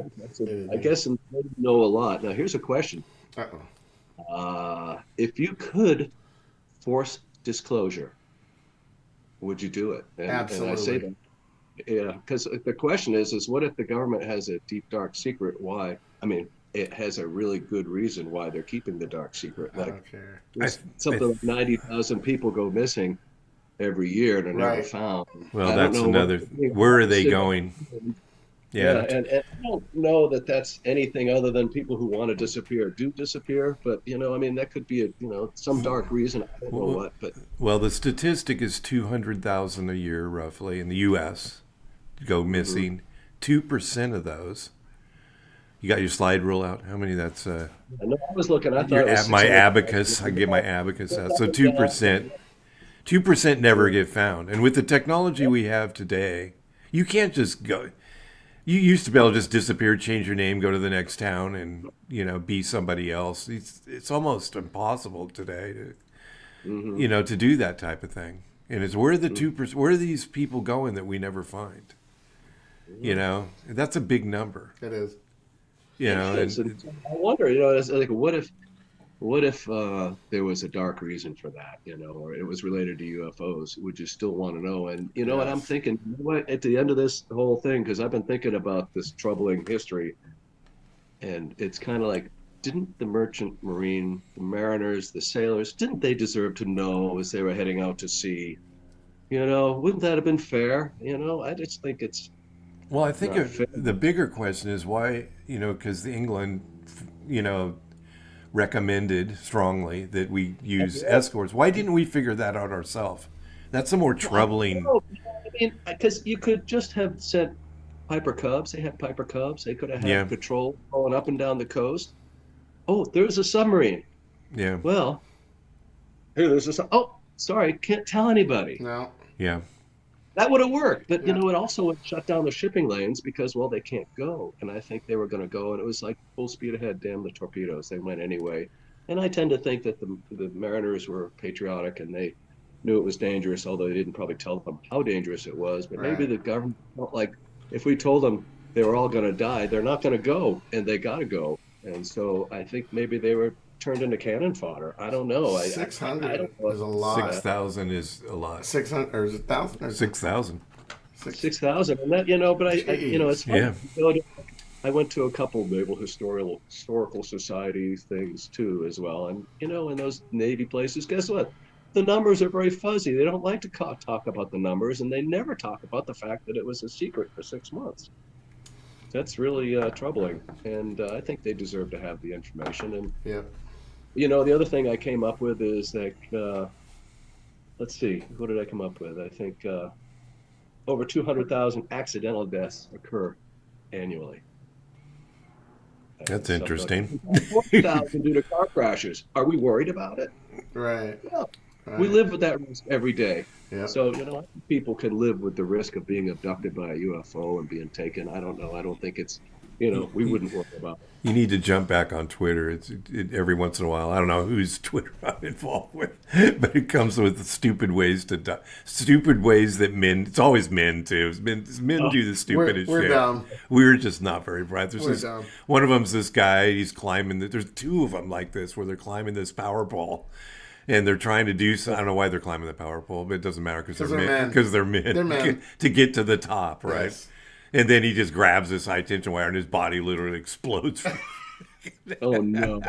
I guess I know a lot. Now, here's a question. Uh-oh. If you could force disclosure, would you do it? And I say Absolutely. that. Yeah, because the question is what if the government has a deep, dark secret? Why? I mean, it has a really good reason why they're keeping the dark secret. I Like don't care. something like 90,000 people go missing every year and are never Right. found. Well, I don't that's know what another. Where are they going? Yeah, Yeah. and I don't know that that's anything other than people who want to disappear do disappear. But I mean, that could be some dark reason. I don't know what, but Well, the statistic is 200,000 a year, roughly, in the U.S. go missing. 2% of those. You got your slide rule out? How many? That's I know I was looking. I thought your, it was my 600. abacus. I get my abacus out. So 2%. 2% never get found. And with the technology we have today, you can't just go. You used to be able to just disappear, change your name, go to the next town, and be somebody else. It's almost impossible today to do that type of thing. And it's where the 2%, where are these people going that we never find? That's a big number. It is. And I wonder, it's like, what if there was a dark reason for that, or it was related to UFOs? Would you still want to know? And what I'm thinking, at the end of this whole thing, because I've been thinking about this troubling history, and it's kind of like, didn't the merchant marine, the mariners, the sailors, didn't they deserve to know as they were heading out to sea? Wouldn't that have been fair? I just think it's Well, I think not fair. the bigger question is why, because England, recommended strongly that we use escorts. Why didn't we figure that out ourselves? That's a more troubling. I mean, because you could just have sent Piper Cubs. They had Piper Cubs. They could have had patrol going up and down the coast. Oh, there's a submarine. Yeah. Well, here, there's a. Oh, sorry, can't tell anybody. No. Yeah. That would have worked, but it also would shut down the shipping lanes because, well, they can't go. And I think they were going to go, and it was like full speed ahead. Damn the torpedoes! They went anyway. And I tend to think that the mariners were patriotic and they knew it was dangerous, although they didn't probably tell them how dangerous it was. But maybe the government felt like if we told them they were all going to die, they're not going to go, and they got to go. And so I think maybe they were turned into cannon fodder. I don't know. 600 is a lot. 6,000 is a lot. 600 or is it 1,000? 6,000. 6,000, and that but it's funny. I went to a couple of naval historical society things too as well, and in those Navy places, guess what? The numbers are very fuzzy. They don't like to talk about the numbers, and they never talk about the fact that it was a secret for 6 months. That's really troubling, and I think they deserve to have the information. And the other thing I came up with is that let's see, what did I come up with? I think over 200,000 accidental deaths occur annually. That's interesting. 40,000 due to car crashes. Are we worried about it? Right. No. We live with that risk every day. Yeah. So, people can live with the risk of being abducted by a UFO and being taken. I don't know. I don't think it's, we wouldn't worry about it. You need to jump back on Twitter. It's every once in a while. I don't know whose Twitter I'm involved with, but it comes with stupid ways to die. Stupid ways that men. It's always men too. Men do the stupidest we're shit. dumb. We're just not very bright. We're dumb. One of them's this guy. He's climbing. There's two of them like this where they're climbing this power pole. And they're trying to do so. I don't know why they're climbing the power pole, but it doesn't matter because they're men. Because they're men. They're men. To get to the top, right? Yes. And then he just grabs this high tension wire, and his body literally explodes. Oh no!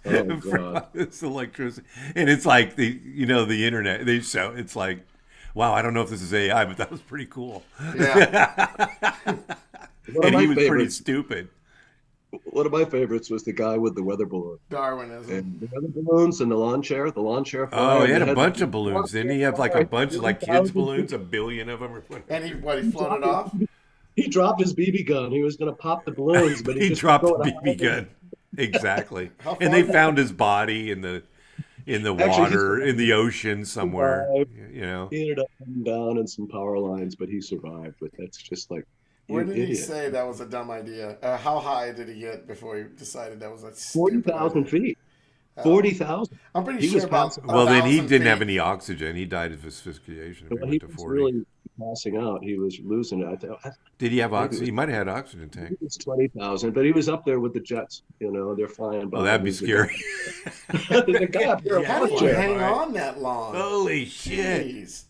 Oh god! It's electricity, and it's like the internet. They show it's like, wow, I don't know if this is AI, but that was pretty cool. Yeah. And he was pretty stupid. One of my favorites was the guy with the weather balloon. Darwinism. And the weather balloons and the lawn chair. Oh, he had a bunch of balloons. Didn't he have like a bunch of like kids' balloons, 1 billion of them or whatever? And he floated off? He dropped his BB gun. He was going to pop the balloons, but he dropped the BB gun. Exactly. And they found his body in the water, in the ocean somewhere. He ended up coming down in some power lines, but he survived. But that's just like, where did he say that was a dumb idea? How high did he get before he decided that was a 40,000 feet. 40,000. I'm pretty sure about. Well, then he didn't have any oxygen. He died of asphyxiation. Well, he was really passing out. He was losing it. Did he have oxygen? He might have had oxygen tank. It was 20,000, but he was up there with the jets. They're flying by. Oh, that'd be scary. The guy up there. How did you hang on that long? Holy shit! Jeez.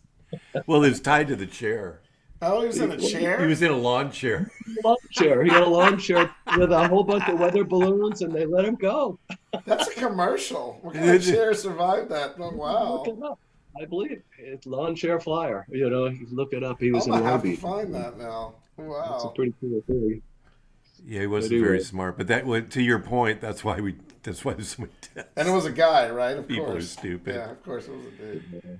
Well, it was tied to the chair. Oh, he was in a He chair? was in a lawn chair. Lawn chair. He had a lawn chair with a whole bunch of weather balloons, and they let him go. That's a commercial. What kind of chair survived that? Oh, Look wow. it up. I believe it's lawn chair flyer. You look it up. He was I'm in going to Long have to Beach. find that now. It's a Wow. pretty cool thing. Yeah, he wasn't very Anyway, smart. But that went to your point. That's why there's so many And it deaths. was a guy, right? Of People are course. stupid. Yeah, of course it was a dude.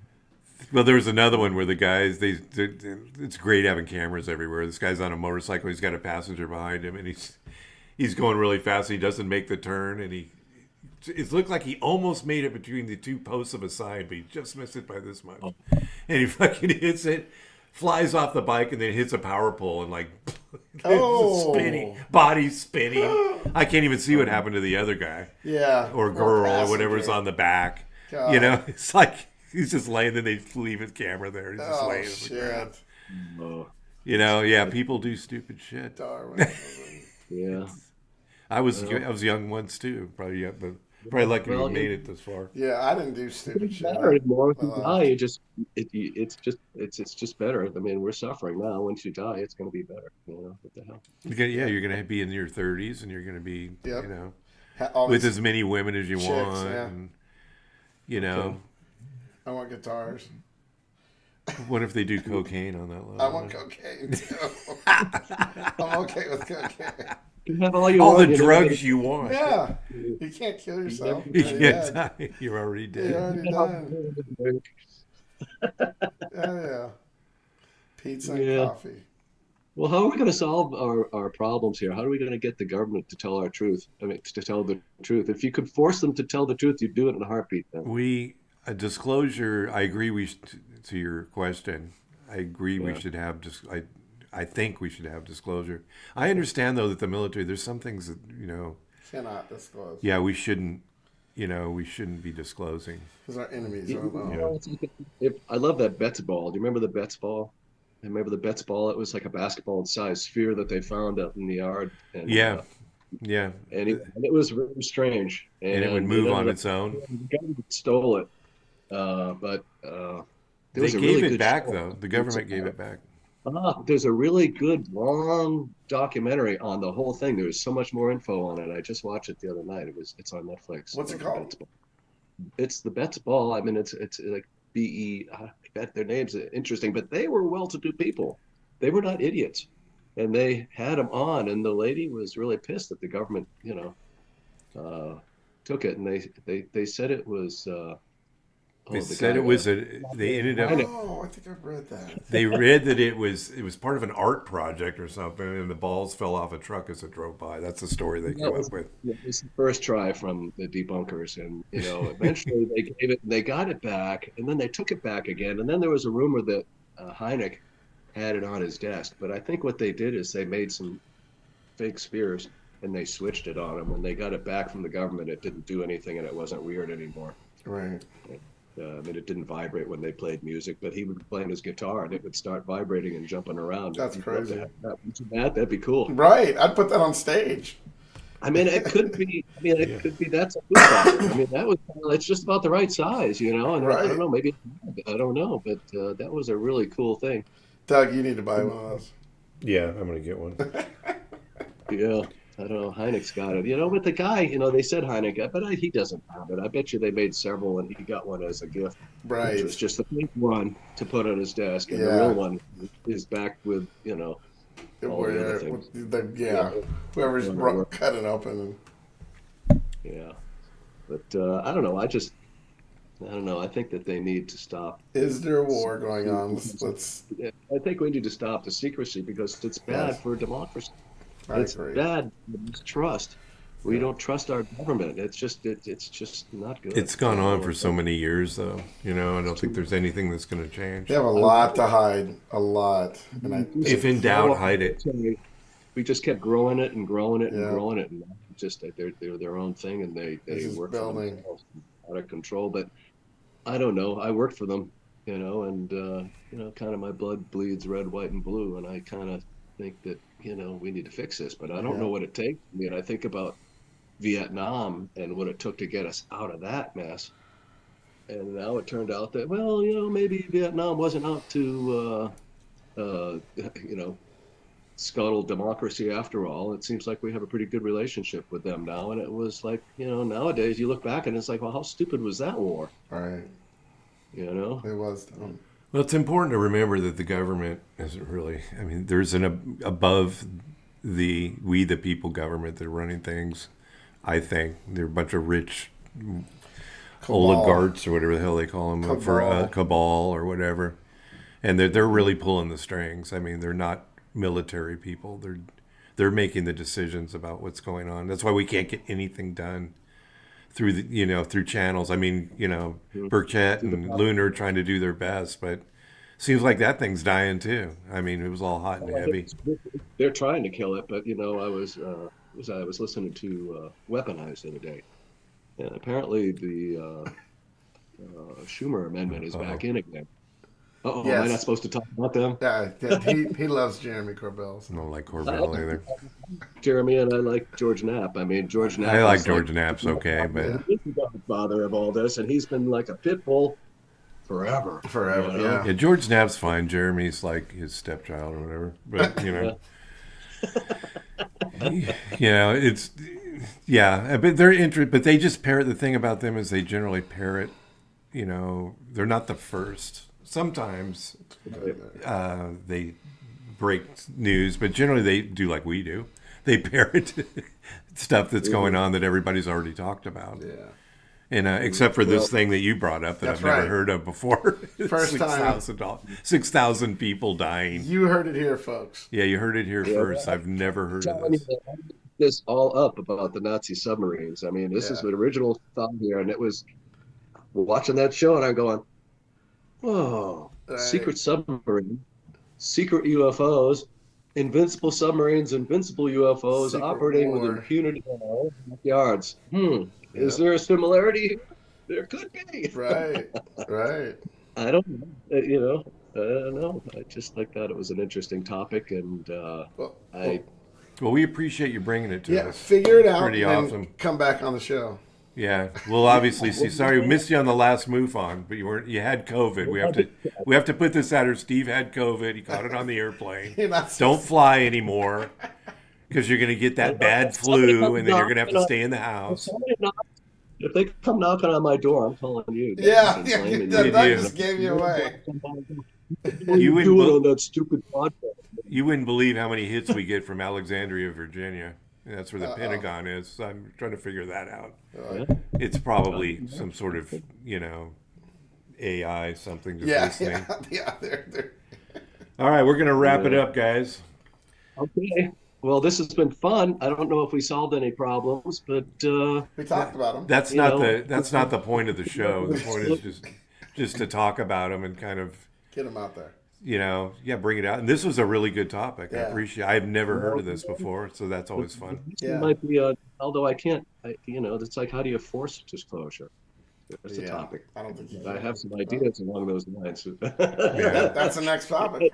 Well, there was another one where the guys it's great having cameras everywhere. This guy's on a motorcycle. He's got a passenger behind him, and he's going really fast. And he doesn't make the turn, and it looked like he almost made it between the two posts of a sign, but he just missed it by this much. And he fucking hits it, flies off the bike, and then hits a power pole, and like Oh. spinning, body spinning. I can't even see what happened to the other guy Yeah. or Poor girl or whatever's passenger. on the back. God. You know, it's like he's just laying there. They leave his camera there. He's just Oh, laying on the ground. shit. oh, You know, yeah, people do stupid shit. Darwin. yeah. I was young once too, probably, yeah, but probably lucky Well, we made it this far. Yeah, I didn't do stupid It's shit. better anymore. If you Well, die, it's just better. I mean, we're suffering now. Once you die, it's going to be better. What the hell? You're gonna be in your 30s, and you're gonna be, Yep. you know, all with these as many women as you chicks, want, yeah. and you know, I want guitars. what if they do cocaine on that level? I want cocaine too. I'm okay with cocaine. You have all you All the want, drugs you want. Yeah, you can't kill yourself. You You're can't dead. die. You're already You're dead. already done. Yeah. Pizza and Yeah. coffee. Well, how are we going to solve our problems here? How are we going to get the government to tell our truth? I mean, to tell the truth. If you could force them to tell the truth, you'd do it in a heartbeat. Then. A disclosure. I agree. To your question, I agree. Yeah. We should have I think we should have disclosure. I understand though that the military. There's some things that Cannot disclose. Yeah, we shouldn't. We shouldn't be disclosing. Because our enemies You don't know. know, it's like I love that Betts ball. Do you remember the Betts ball? I remember the Betts ball. It was like a basketball-sized sphere that they found out in the yard. And, Yeah, yeah, and it was really strange. and it would move on ended its own. up- The government stole it, but there They was a gave really it good back show. though. The government gave it back. There's a really good long documentary on the whole thing. There was so much more info on it. I just watched it the other night. It's on Netflix. What's it called? It's the Betts Ball. I mean, it's like BE. I bet their names are interesting, but they were well-to-do people. They were not idiots, and they had them on. And the lady was really pissed that the government, took it, and they said it was. They said it was They ended up. Oh, I think I've read that. They read that it was part of an art project or something, and the balls fell off a truck as it drove by. That's the story they came up with. It was the first try from the debunkers, and eventually they gave it, they got it back, and then they took it back again, and then there was a rumor that Hynek had it on his desk. But I think what they did is they made some fake spears and they switched it on him. When they got it back from the government, it didn't do anything and it wasn't weird anymore. Right. I mean, it didn't vibrate when they played music, but he would be playing his guitar and it would start vibrating and jumping around. That's If you'd love to crazy. have that. Would you, Matt? That'd be cool. Right. I'd put that on stage. I mean, it could be. I mean, it could be. That's a food processor. I mean, that was. It's just about the right size, And I Right. don't know. Maybe I don't know, but that was a really cool thing. Doug, you need to buy one of those. Yeah, I'm gonna get one. Yeah, I don't know. Hynek's got it. But the guy, they said Hynek, but he doesn't have it. I bet you they made several, and he got one as a gift. Right. It was just the fake one to put on his desk, and the Yeah. real one is backed with, all the other things. Whoever's Yeah. cut it open. Yeah, but I don't know. I don't know. I think that they need to stop. Is there a war going on? Let's I think we need to stop the secrecy because it's bad Yes. for democracy. I It's agree. bad for mistrust. We don't trust our government. It's just not good. It's gone on for so many years, though. I don't think there's anything that's going to change. They have a lot to hide. A lot. And If in doubt, hide it. We just kept growing it and growing it and Yeah. growing it, and just they're their own thing, and they This is work for building. themselves out of control. But I don't know. I worked for them, and kind of my blood bleeds red, white, and blue, and I kind of think that we need to fix this. But I don't Yeah. know what it takes. I mean, I think about Vietnam and what it took to get us out of that mess. And now it turned out that, maybe Vietnam wasn't out to you know, scuttle democracy after all. It seems like we have a pretty good relationship with them now. And it was like, you know, nowadays you look back and it's like, well, how stupid was that war? Right. You know? It was. Well, it's important to remember that the government isn't really, I mean, there's an above we the people government that are running things, I think. They're a bunch of rich oligarchs or whatever the hell they call them, for cabal or whatever. And they're really pulling the strings. I mean, they're not military people. They're making the decisions about what's going on. That's why we can't get anything done through through channels. I mean, Burchett and Lunar are trying to do their best, but seems like that thing's dying too. I mean, it was all hot and heavy. They're trying to kill it, but I was listening to Weaponized the other day, and apparently the Schumer amendment is back in again. Oh, yes. Am I not supposed to talk about them? Yeah, he loves Jeremy Corbell. So. I don't like Corbell either. Jeremy, and I like George Knapp. I mean, George Knapp. I like George Knapp's okay, but he's the godfather of all this, and he's been like a pit bull forever. Yeah, George Knapp's fine. Jeremy's like his stepchild or whatever. But but they're but they just parrot. The thing about them is they generally parrot. They're not the first. Sometimes they break news, but generally they do like we do. They parrot stuff that's going on that everybody's already talked about. Yeah. And except for this thing that you brought up that I've never heard of before. First time. 6,000 people dying. You heard it here, folks. Yeah, you heard it here first. I've never heard of this. This all up about the Nazi submarines. I mean, this is the original thought here, and it was watching that show, and I'm going, whoa, secret submarine, secret UFOs, invincible submarines, invincible UFOs, secret operating with impunity in our backyards. Is there a similarity? There could be. Right. I don't know. I don't know. I just thought it was an interesting topic, and Well, we appreciate you bringing it to us. Yeah, figure it out. Pretty awesome. Come back on the show. Yeah, we'll obviously see. Sorry, we missed you on the last MUFON, but you had COVID. We have to put this out. Or Steve had COVID. He caught it on the airplane. Don't fly anymore because you're going to get that bad flu, and then you're going to have to stay in the house. If they come knocking on my door, I'm calling you. Yeah, that just gave you away. You wouldn't doing on that stupid podcast? You wouldn't believe how many hits we get from Alexandria, Virginia. That's where the Pentagon is. So I'm trying to figure that out. It's probably some sort of, AI something. Listening. Yeah. They're... All right, we're going to wrap it up, guys. Okay. Well, this has been fun. I don't know if we solved any problems, but we talked about them. That's not the point of the show. The point is just to talk about them and kind of get them out there. Bring it out. And this was a really good topic. I appreciate it. I've never heard of this before, so that's always fun. Yeah. It might be, although I can't, it's like, how do you force disclosure? That's a topic. I don't think I have some ideas along those lines. That's the next topic.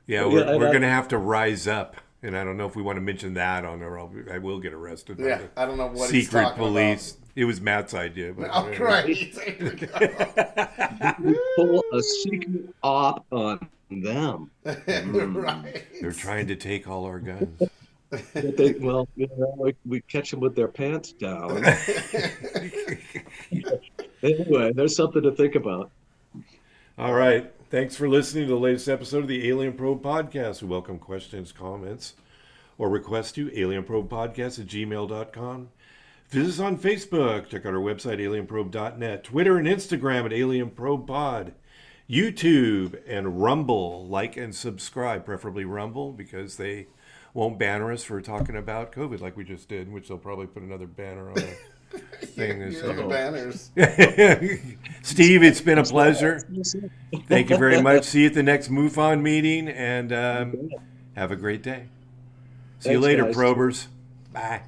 Yeah, we're going to have to rise up. And I don't know if we want to mention that on there. I will get arrested. Yeah, I don't know what secret police. About. It was Matt's idea. But right. Pull a secret op on them. Right. They're trying to take all our guns. We catch them with their pants down. Anyway, there's something to think about. All right. Thanks for listening to the latest episode of the Alien Probe Podcast. We welcome questions, comments, or requests to alienprobepodcast@gmail.com. Visit us on Facebook. Check out our website, alienprobe.net. Twitter and Instagram at alienprobepod. YouTube and Rumble. Like and subscribe, preferably Rumble, because they won't banner us for talking about COVID like we just did, which they'll probably put another banner on it. The banners. Steve, it's been a pleasure. Thank you very much. See you at the next MUFON meeting, and have a great day. See you later, guys. probers. Bye.